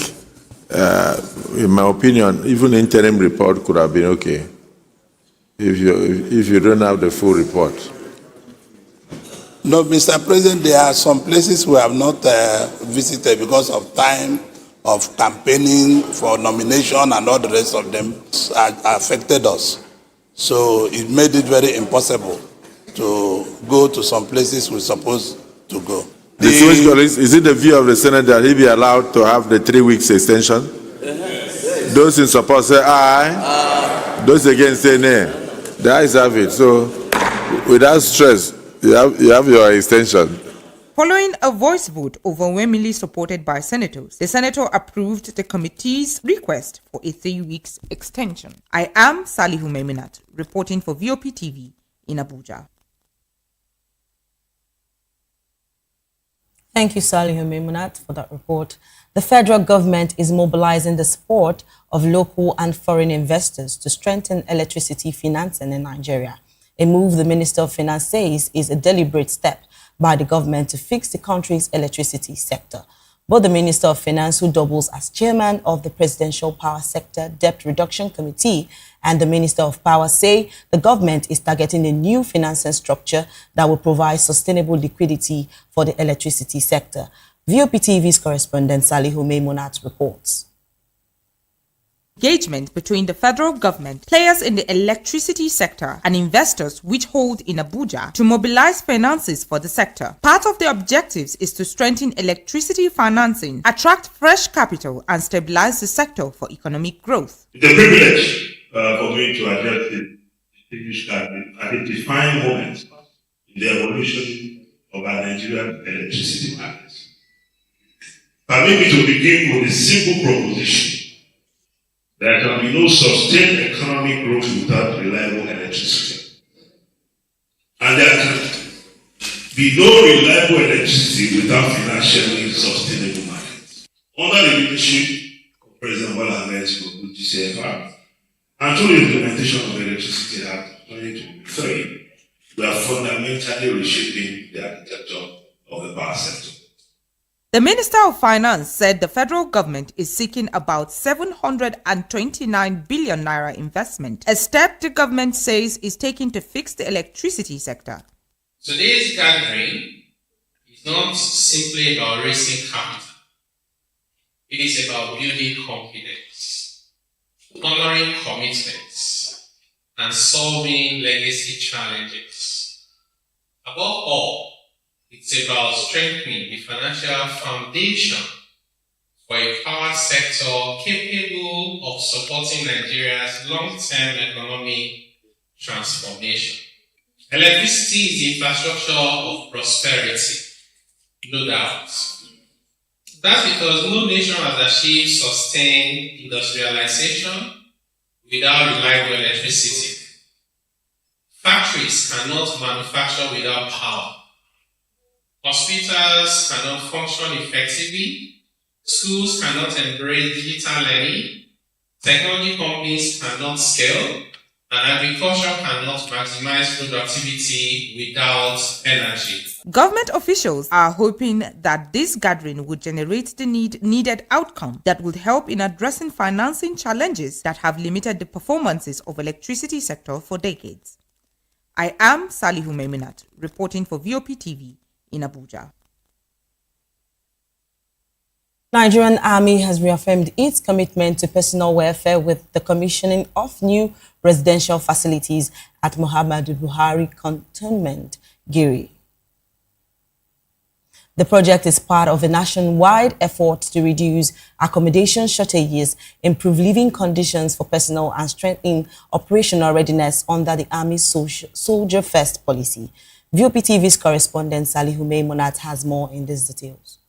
in my opinion, even interim report could have been okay if you don't have the full report. No, Mr. President, there are some places we have not visited because of time of campaigning for nomination and all the rest of them affected us. So it made it very impossible to go to some places we're supposed to go. Is it the view of the Senate that he be allowed to have the 3 weeks extension? Those in support say aye. Those against say nay. The ayes have it. So without stress, you have your extension. Following a voice vote overwhelmingly supported by senators, the senator approved the committee's request for a 3 weeks extension. I am Salihu Memunat, reporting for Voptv in Abuja. Thank you, Salihu Memunat, for that report. The federal government is mobilizing the support of local and foreign investors to strengthen electricity financing in Nigeria. A move the Minister of Finance says is a deliberate step by the government to fix the country's electricity sector. Both the Minister of Finance, who doubles as chairman of the Presidential Power Sector Debt Reduction Committee, and the Minister of Power say the government is targeting a new financing structure that will provide sustainable liquidity for the electricity sector. Voptv's correspondent Salihu Memunat reports. Engagement between the federal government, players in the electricity sector, and investors which hold in Abuja to mobilize finances for the sector. Part of the objectives is to strengthen electricity financing, attract fresh capital, and stabilize the sector for economic growth. It's a privilege for me to address the issue at a defined moment in the evolution of our Nigerian electricity market. Permit me to begin with a simple proposition. There can be no sustained economic growth without reliable electricity. And there can be no reliable electricity without financially sustainable markets. Under the leadership of President Bola Ahmed Tinubu, GCFR, and through the implementation of the Electricity Act 2023, we are fundamentally reshaping the architecture of the power sector. The Minister of Finance said the federal government is seeking about 729 billion naira investment, a step the government says is taking to fix the electricity sector. Today's gathering is not simply about raising capital. It is about building confidence, honoring commitments, and solving legacy challenges. Above all, it's about strengthening the financial foundation for a power sector capable of supporting Nigeria's long-term economic transformation. Electricity is the infrastructure of prosperity, no doubt. That's because no nation has achieved sustained industrialization without reliable electricity. Factories cannot manufacture without power. Hospitals cannot function effectively, schools cannot embrace digital learning, technology companies cannot scale, and agriculture cannot maximize productivity without energy. Government officials are hoping that this gathering would generate the needed outcome that would help in addressing financing challenges that have limited the performances of electricity sector for decades. I am Salihu Memunat, reporting for Voptv in Abuja. Nigerian Army has reaffirmed its commitment to personal welfare with the commissioning of new residential facilities at Muhammadu Buhari Cantonment, Giri. The project is part of a nationwide effort to reduce accommodation shortages, improve living conditions for personnel, and strengthen operational readiness under the Army's Soldier First policy. Voptv's correspondent Salihu Meimunat has more in these details.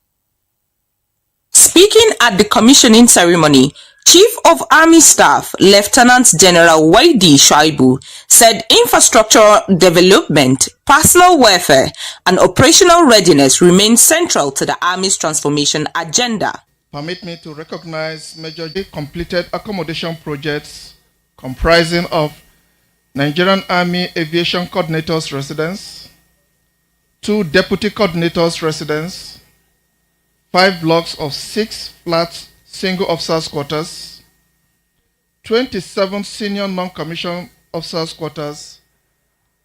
Speaking at the commissioning ceremony, Chief of Army Staff Lieutenant General Waidi Shaibu said infrastructure development, personal welfare, and operational readiness remain central to the Army's transformation agenda. Permit me to recognize majorly completed accommodation projects comprising of Nigerian Army Aviation Coordinators Residence, 2 Deputy Coordinators Residence, 5 blocks of 6 flats single officers' quarters, 27 senior non-commissioned officers' quarters,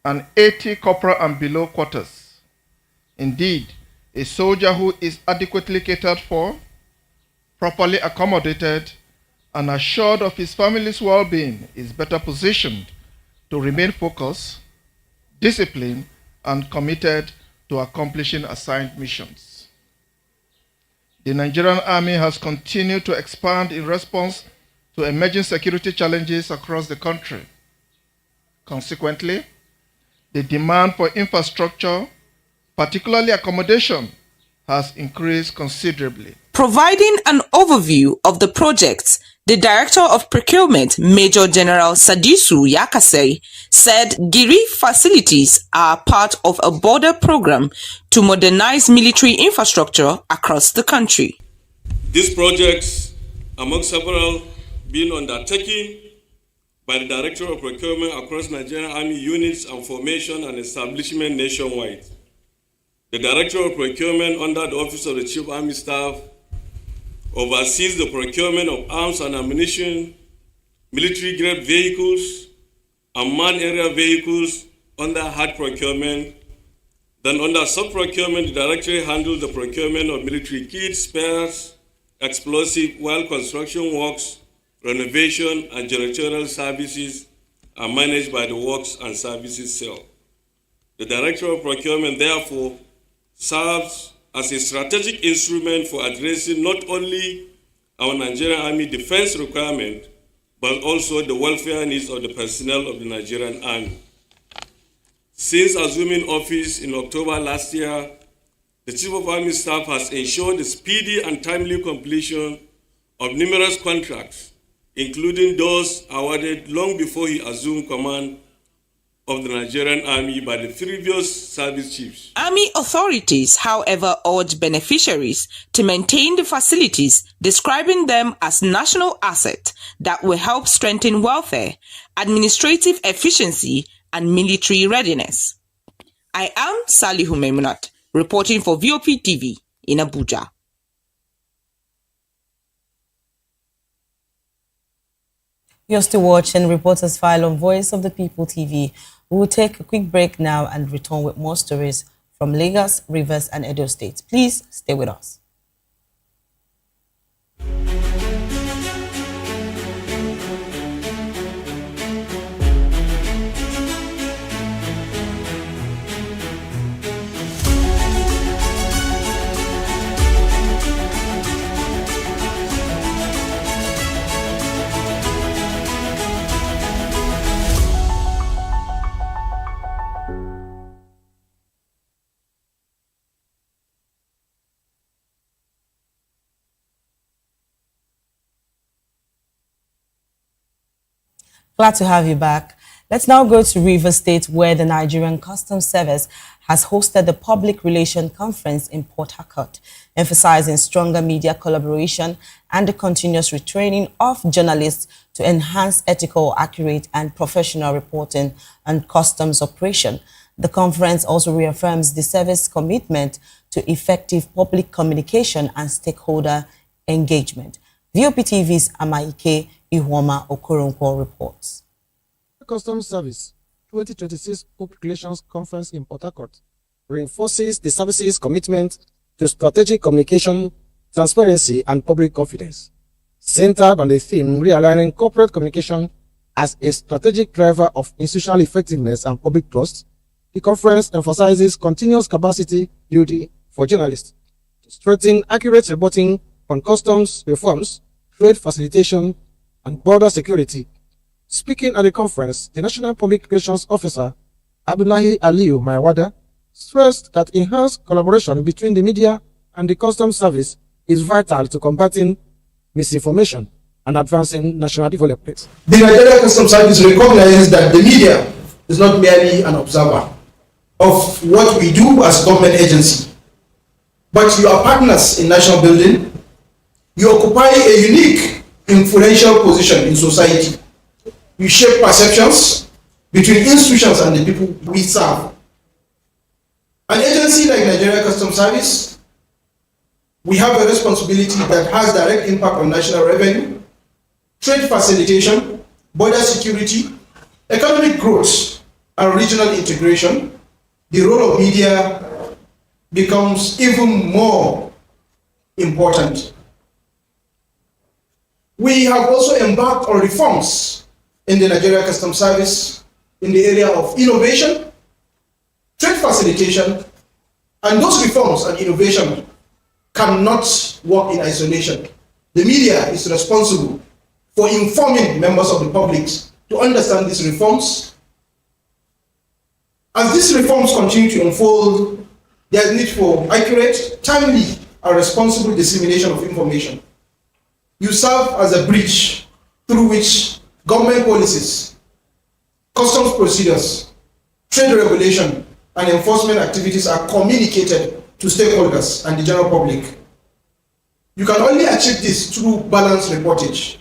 and 80 corporal and below quarters. Indeed, a soldier who is adequately catered for, properly accommodated, and assured of his family's well-being is better positioned to remain focused, disciplined, and committed to accomplishing assigned missions. The Nigerian Army has continued to expand in response to emerging security challenges across the country. Consequently, the demand for infrastructure, particularly accommodation, has increased considerably. Providing an overview of the projects, the Director of Procurement, Major General Sadisu Yakase, said Giri facilities are part of a border program to modernize military infrastructure across the country. These projects, among several, being undertaken by the Director of Procurement across Nigerian Army units and formation and establishment nationwide. The Director of Procurement under the Office of the Chief Army Staff oversees the procurement of arms and ammunition, military-grade vehicles, and manned area vehicles under hard procurement. Then under sub-procurement, the Directorate handles the procurement of military kits, spares, explosive, while construction works, renovation, and janitorial services are managed by the Works and Services Cell. The Director of Procurement, therefore, serves as a strategic instrument for addressing not only our Nigerian Army defense requirement, but also the welfare needs of the personnel of the Nigerian Army. Since assuming office in October last year, the Chief of Army Staff has ensured the speedy and timely completion of numerous contracts, including those awarded long before he assumed command of the Nigerian Army by the previous service chiefs. Army authorities, however, urge beneficiaries to maintain the facilities, describing them as national assets that will help strengthen welfare, administrative efficiency, and military readiness. I am Salihu Meimunat, reporting for Voptv in Abuja. You're still watching Reporters File on Voice of the People TV. We will take a quick break now and return with more stories from Lagos, Rivers, and Edo States. Please stay with us. Glad to have you back. Let's now go to Rivers State, where the Nigerian Customs Service has hosted the Public Relations Conference in Port Harcourt, emphasizing stronger media collaboration and the continuous retraining of journalists to enhance ethical, accurate, and professional reporting on customs operation. The conference also reaffirms the service's commitment to effective public communication and stakeholder engagement. Voptv's Amaike Ihuoma Okoronkwo reports. The Customs Service 2026 Public Relations Conference in Port Harcourt reinforces the service's commitment to strategic communication transparency, and public confidence. Centered on the theme realigning corporate communication as a strategic driver of institutional effectiveness and public trust, the conference emphasizes continuous capacity building for journalists to strengthen accurate reporting on customs reforms, trade facilitation, and border security. Speaking at the conference, the National Public Relations Officer, Abdullahi Aliyu Mayawada, stressed that enhanced collaboration between the media and the Customs Service is vital to combating misinformation and advancing national development. The Nigerian Customs Service recognizes that the media is not merely an observer of what we do as a government agency, but you are partners in national building. You occupy a unique, influential position in society. You shape perceptions between institutions and the people we serve. An agency like Nigeria Customs Service, we have a responsibility that has direct impact on national revenue, trade facilitation, border security, economic growth, and regional integration. The role of media becomes even more important. We have also embarked on reforms in the Nigeria Customs Service in the area of innovation, trade facilitation, and those reforms and innovation cannot work in isolation. The media is responsible for informing members of the public to understand these reforms. As these reforms continue to unfold, there is need for accurate, timely, and responsible dissemination of information. You serve as a bridge through which government policies, customs procedures, trade regulation, and enforcement activities are communicated to stakeholders and the general public. You can only achieve this through balanced reportage.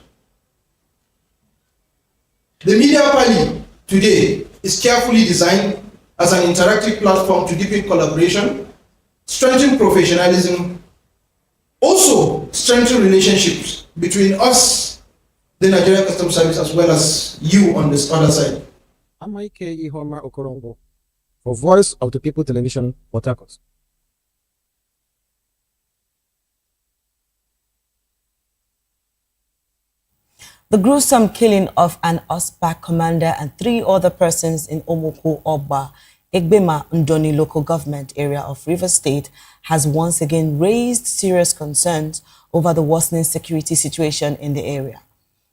The Media Pally today is carefully designed as an interactive platform to deepen collaboration, strengthen professionalism, also strengthen relationships between us, the Nigerian Customs Service, as well as you on this other side. I'm Ike Ihoma Okorongo for Voice of the People Television, Port Harcourt. The gruesome killing of an OSPAC commander and 3 other persons in Omoku Oba, Egbema Ndoni local government area of Rivers State has once again raised serious concerns over the worsening security situation in the area.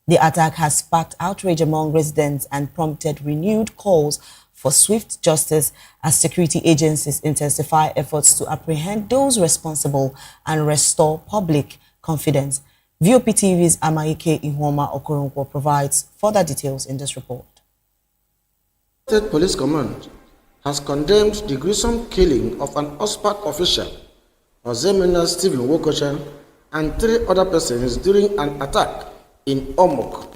The attack has sparked outrage among residents and prompted renewed calls for swift justice as security agencies intensify efforts to apprehend those responsible and restore public confidence. Voptv's Amaike Ihoma Okoronko provides further details in this report. State Police Command has condemned the gruesome killing of an OSPAC official, Ozemena Stephen Wokocha, and 3 other persons during an attack in Omok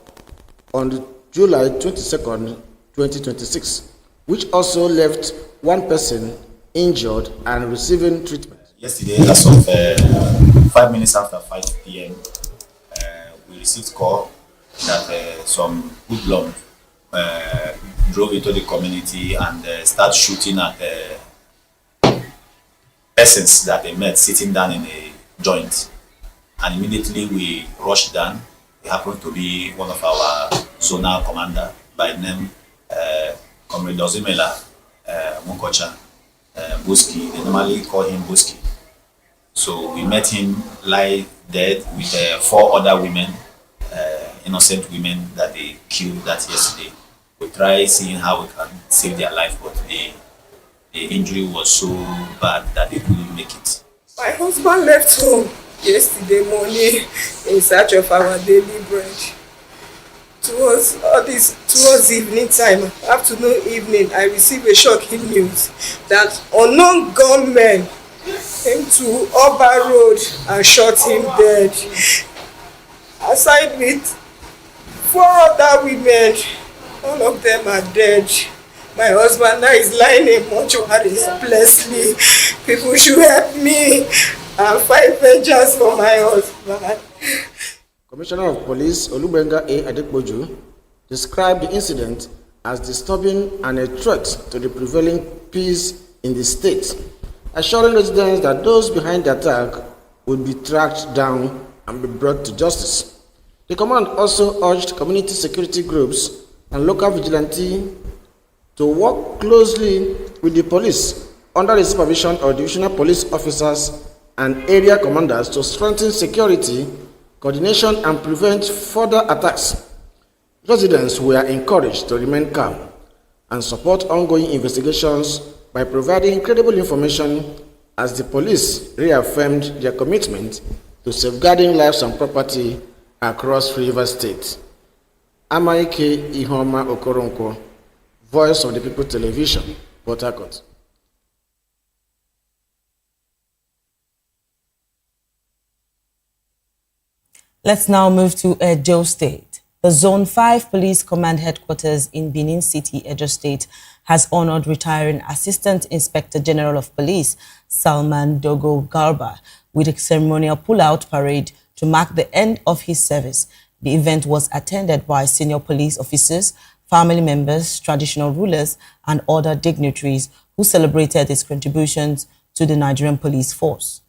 on July 22nd, 2026, which also left 1 person injured and receiving treatment. Yesterday, as of 5 minutes after 5 p.m., we received call that some hoodlums drove into the community and started shooting at persons that they met sitting down in a joint. And immediately we rushed down. It happened to be one of our zonal commander by name Comrade Ozemela Mukocha Buski. They normally call him Buski. So we met him lie dead with 4 other women, innocent women that they killed that yesterday. We tried seeing how we can save their life, but the injury was so bad that they couldn't make it. My husband left home yesterday morning in search of our daily bread. Towards evening time, afternoon, evening, I received a shocking news that unknown gunmen came to Oba Road and shot him dead. Aside with 4 other women, all of them are dead. My husband now is lying in mortuary helplessly. People should help me and find vengeance for my husband. Commissioner of Police Olubenga A. Adepoju described the incident as disturbing and a threat to the prevailing peace in the state, assuring residents that those behind the attack would be tracked down and be brought to justice. The command also urged community security groups and local vigilante to work closely with the police under the supervision of divisional police officers and area commanders to strengthen security, coordination, and prevent further attacks. Residents were encouraged to remain calm and support ongoing investigations by providing credible information as the police reaffirmed their commitment to safeguarding lives and property across Rivers State. Amaike Ihoma Okoronkwo, Voice of the People Television, Port Harcourt. Let's now move to Edo State. The Zone 5 Police Command Headquarters in Benin City, Edo State, has honored retiring Assistant Inspector General of Police Salman Dogo Garba with a ceremonial pull-out parade to mark the end of his service. The event was attended by senior police officers, family members, traditional rulers, and other dignitaries who celebrated his contributions to the Nigerian police force.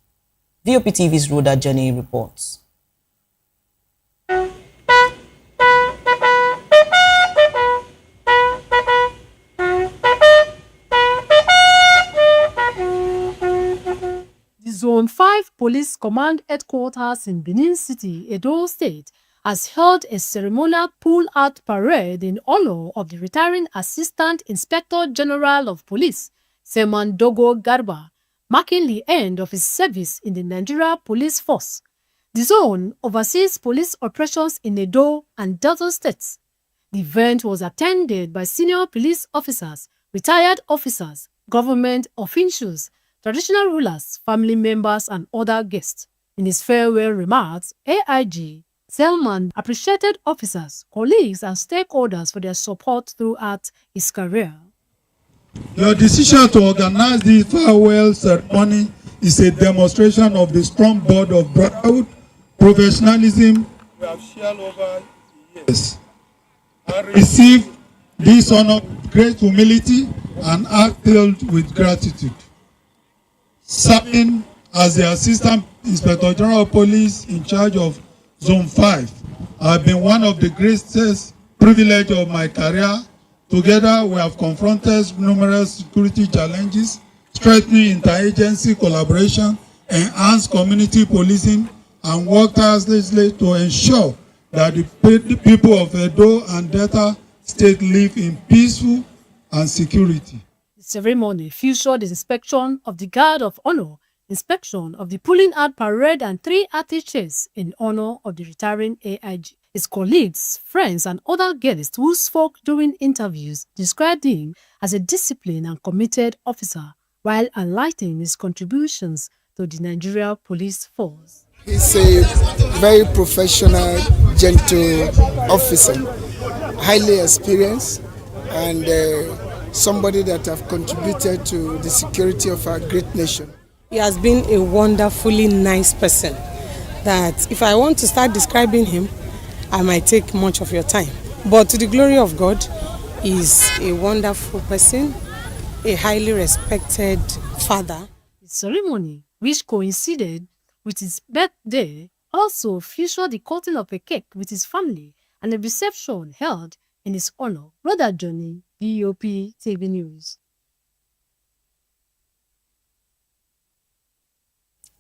Voptv's Rhoda Jenny reports. The Zone 5 Police Command Headquarters in Benin City, Edo State, has held a ceremonial pull-out parade in honor of the retiring Assistant Inspector General of Police, Salman Dogo Garba, marking the end of his service in the Nigeria Police Force. The zone oversees police operations in Edo and Delta states. The event was attended by senior police officers, retired officers, government officials, traditional rulers, family members, and other guests. In his farewell remarks, AIG Salman appreciated officers, colleagues, and stakeholders for their support throughout his career. Your decision to organize the farewell ceremony is a demonstration of the strong bond of brotherhood, professionalism we have shared over the years. I receive this honor with great humility and act filled with gratitude. Serving as the Assistant Inspector General of Police in charge of Zone 5, I've been one of the greatest privileges of my career. Together, we have confronted numerous security challenges, strengthening interagency collaboration, enhanced community policing, and worked tirelessly to ensure that the people of Edo and Delta State live in peaceful and security. The ceremony featured the inspection of the Guard of Honor, inspection of the pulling out parade, and 3 artichokes in honor of the retiring AIG. His colleagues, friends, and other guests who spoke during interviews described him as a disciplined and committed officer, while highlighting his contributions to the Nigeria Police Force. He's a very professional, gentle officer, highly experienced, and somebody that have contributed to the security of our great nation. He has been a wonderfully nice person that if I want to start describing him, I might take much of your time. But to the glory of God, he's a wonderful person, a highly respected father. The ceremony, which coincided with his birthday, also featured the cutting of a cake with his family and a reception held in his honor. Brother Johnny, Voptv News.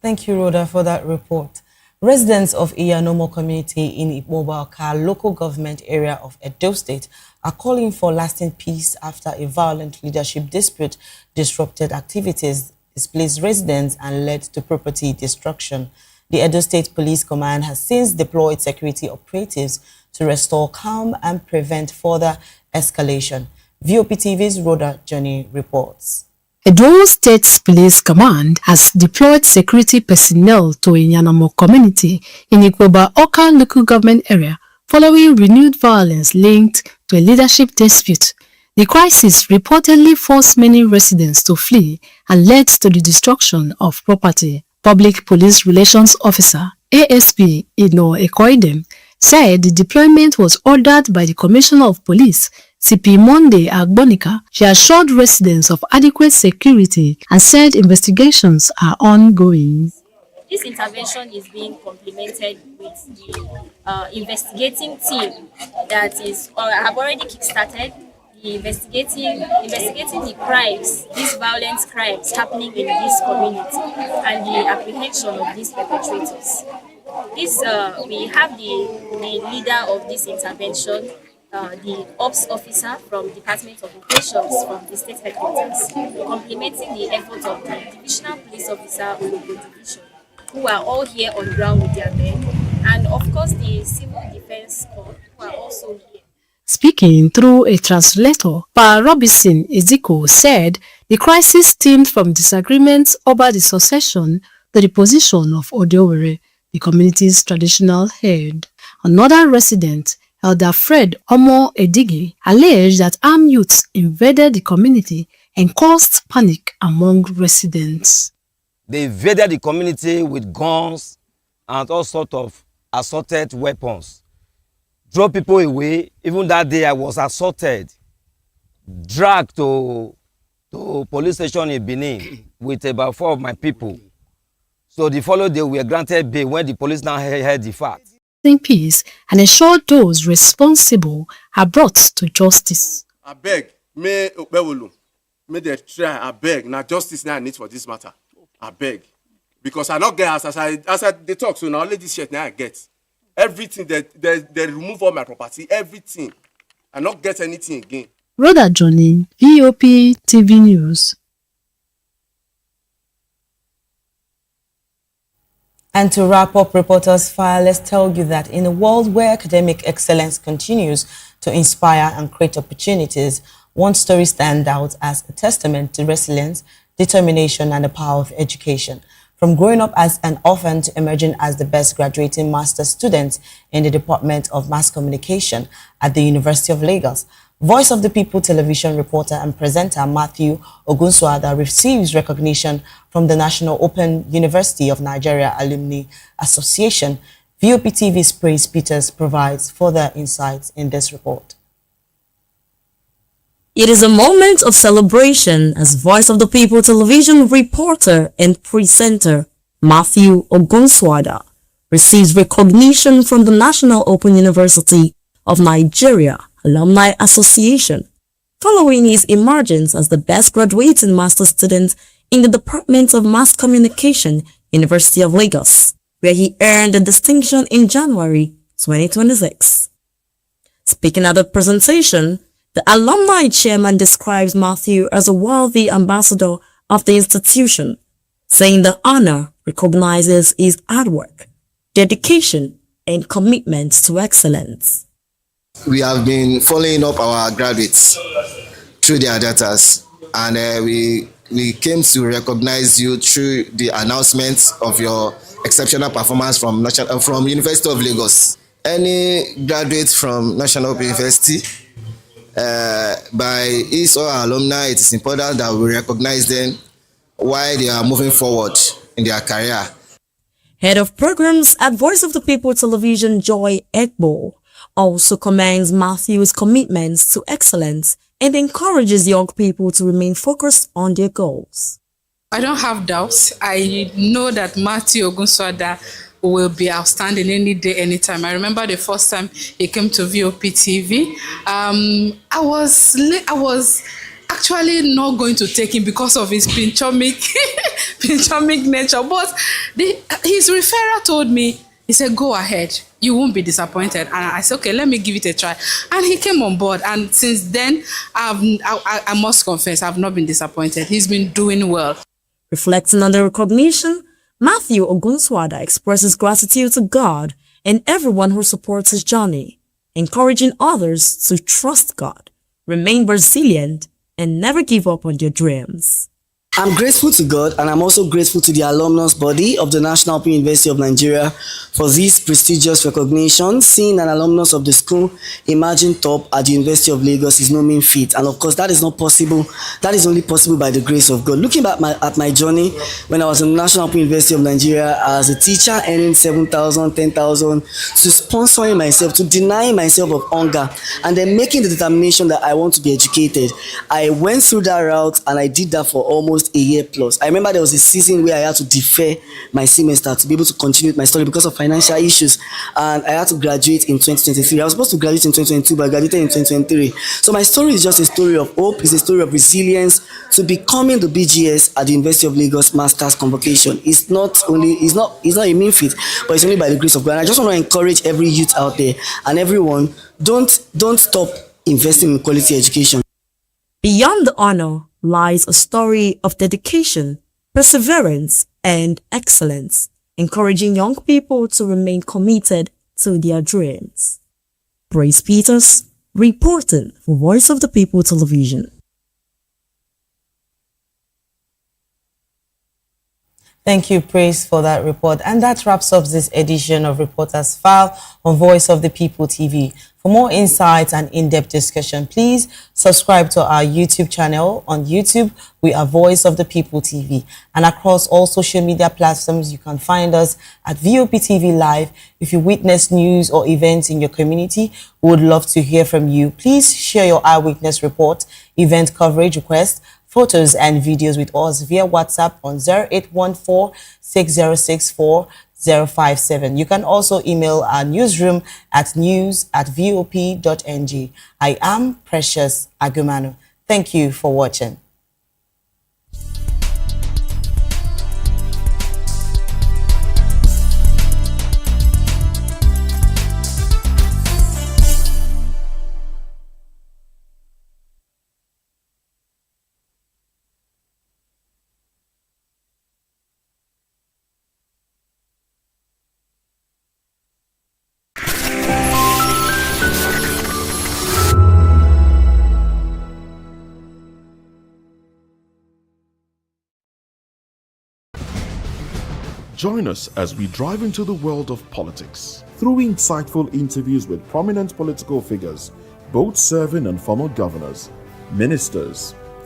Thank you, Rhoda, for that report. Residents of Iyanomo community in Igbobuaka local government area of Edo State are calling for lasting peace after a violent leadership dispute disrupted activities, displaced residents, and led to property destruction. The Edo State Police Command has since deployed security operatives to restore calm and prevent further escalation. Voptv's Rhoda Johnny reports. Edo State Police Command has deployed security personnel to Iyanomo community in Igbobuaka local government area following renewed violence linked to a leadership dispute. The crisis reportedly forced many residents to flee and led to the destruction of property. Public Police Relations Officer ASP Ino Ekoidem said the deployment was ordered by the Commissioner of Police CP Monday Agbonika. She assured residents of adequate security and said investigations are ongoing. This intervention is being complemented with the investigating team that is have already kickstarted the investigating the crimes, these violent crimes happening in this community, and the apprehension of these perpetrators. This we have the leader of this intervention, the ops officer from Department of Operations from the state headquarters, complementing the effort of the divisional police officer Ologo division, who are all here on ground with their men, and of course the civil defense corps, who are also here. Speaking through a translator, Pa Robinson Eziko said the crisis stemmed from disagreements over the succession to the position of Odewere, the community's traditional head. Another resident, Elder Fred Omo Edige, alleged that armed youths invaded the community and caused panic among residents. They invaded the community with guns and all sorts of assorted weapons. Drove people away. Even that day I was assaulted, dragged to police station in Benin with about 4 of my people. So the following day we were granted bail when the police now heard the fact. In peace and ensured those responsible are brought to justice. I beg, may they try. I beg. Now justice now I need for this matter. I beg, because I not get as I they talk. So now only this shit now I get everything they remove all my property, everything. I not get anything again. Brother Johnny, Voptv News. And to wrap up Reporters File, let's tell you that in a world where academic excellence continues to inspire and create opportunities, one story stands out as a testament to resilience, determination, and the power of education. From growing up as an orphan to emerging as the best graduating master's student in the Department of Mass Communication at the University of Lagos, Voice of the People television reporter and presenter Matthew Ogunsuada receives recognition from the National Open University of Nigeria Alumni Association. Voptv's Praise Peters provides further insights in this report. It is a moment of celebration as Voice of the People television reporter and presenter Matthew Ogunsuada receives recognition from the National Open University of Nigeria Alumni Association, following his emergence as the best graduating master's student in the Department of Mass Communication, University of Lagos, where he earned the distinction in January 2026. Speaking at the presentation, the alumni chairman describes Matthew as a worthy ambassador of the institution, saying the honor recognizes his hard work, dedication, and commitment to excellence. We have been following up our graduates through their datas, and we came to recognize you through the announcement of your exceptional performance from University of Lagos. Any graduate from National Open University, by his or her alumni, it is important that we recognize them while they are moving forward in their career. Head of Programs at Voice of the People Television, Joy Ekbo, also commends Matthew's commitments to excellence and encourages young people to remain focused on their goals. I don't have doubts. I know that Matthew Ogunsuada will be outstanding any day, anytime. I remember the first time he came to Voptv. I was actually not going to take him because of his pinchomic nature, but his referrer told me, he said, go ahead, you won't be disappointed. And I said, okay, let me give it a try. And he came on board. And since then, I must confess, I've not been disappointed. He's been doing well. Reflecting on the recognition, Matthew Ogunsuada expresses gratitude to God and everyone who supports his journey, encouraging others to trust God, remain resilient, and never give up on their dreams. I'm grateful to God, and I'm also grateful to the alumnus body of the National Open University of Nigeria for this prestigious recognition. Seeing an alumnus of the school emerging top at the University of Lagos is no mean feat, and of course that is not possible. That is only possible by the grace of God. Looking back at my journey when I was in the National Open University of Nigeria as a teacher, earning 7,000, 10,000, to sponsoring myself, to denying myself of hunger, and then making the determination that I want to be educated. I went through that route, and I did that for almost almost a year plus. I remember there was a season where I had to defer my semester to be able to continue with my study because of financial issues, and I had to graduate in 2023. I was supposed to graduate in 2022, but I graduated in 2023. So my story is just a story of hope. It's a story of resilience to becoming the BGS at the University of Lagos Masters Convocation. It's not a mean feat, but it's only by the grace of God. And I just want to encourage every youth out there and everyone, don't stop investing in quality education. Beyond the honor lies a story of dedication, perseverance, and excellence, encouraging young people to remain committed to their dreams. Brace Peters, reporting for Voice of the People Television. Thank you, Praise, for that report. And that wraps up this edition of Reporters File on Voice of the People TV. For more insights and in-depth discussion, please subscribe to our YouTube channel. On YouTube, we are Voice of the People TV. And across all social media platforms, you can find us at Voptv Live. If you witness news or events in your community, we would love to hear from you. Please share your eyewitness report, event coverage request, photos and videos with us via WhatsApp on 0814-6064-057. You can also email our newsroom at news@vop.ng. I am Precious Agumanu. Thank you for watching. Join us as we drive into the world of politics through insightful interviews with prominent political figures, both serving and former governors, ministers,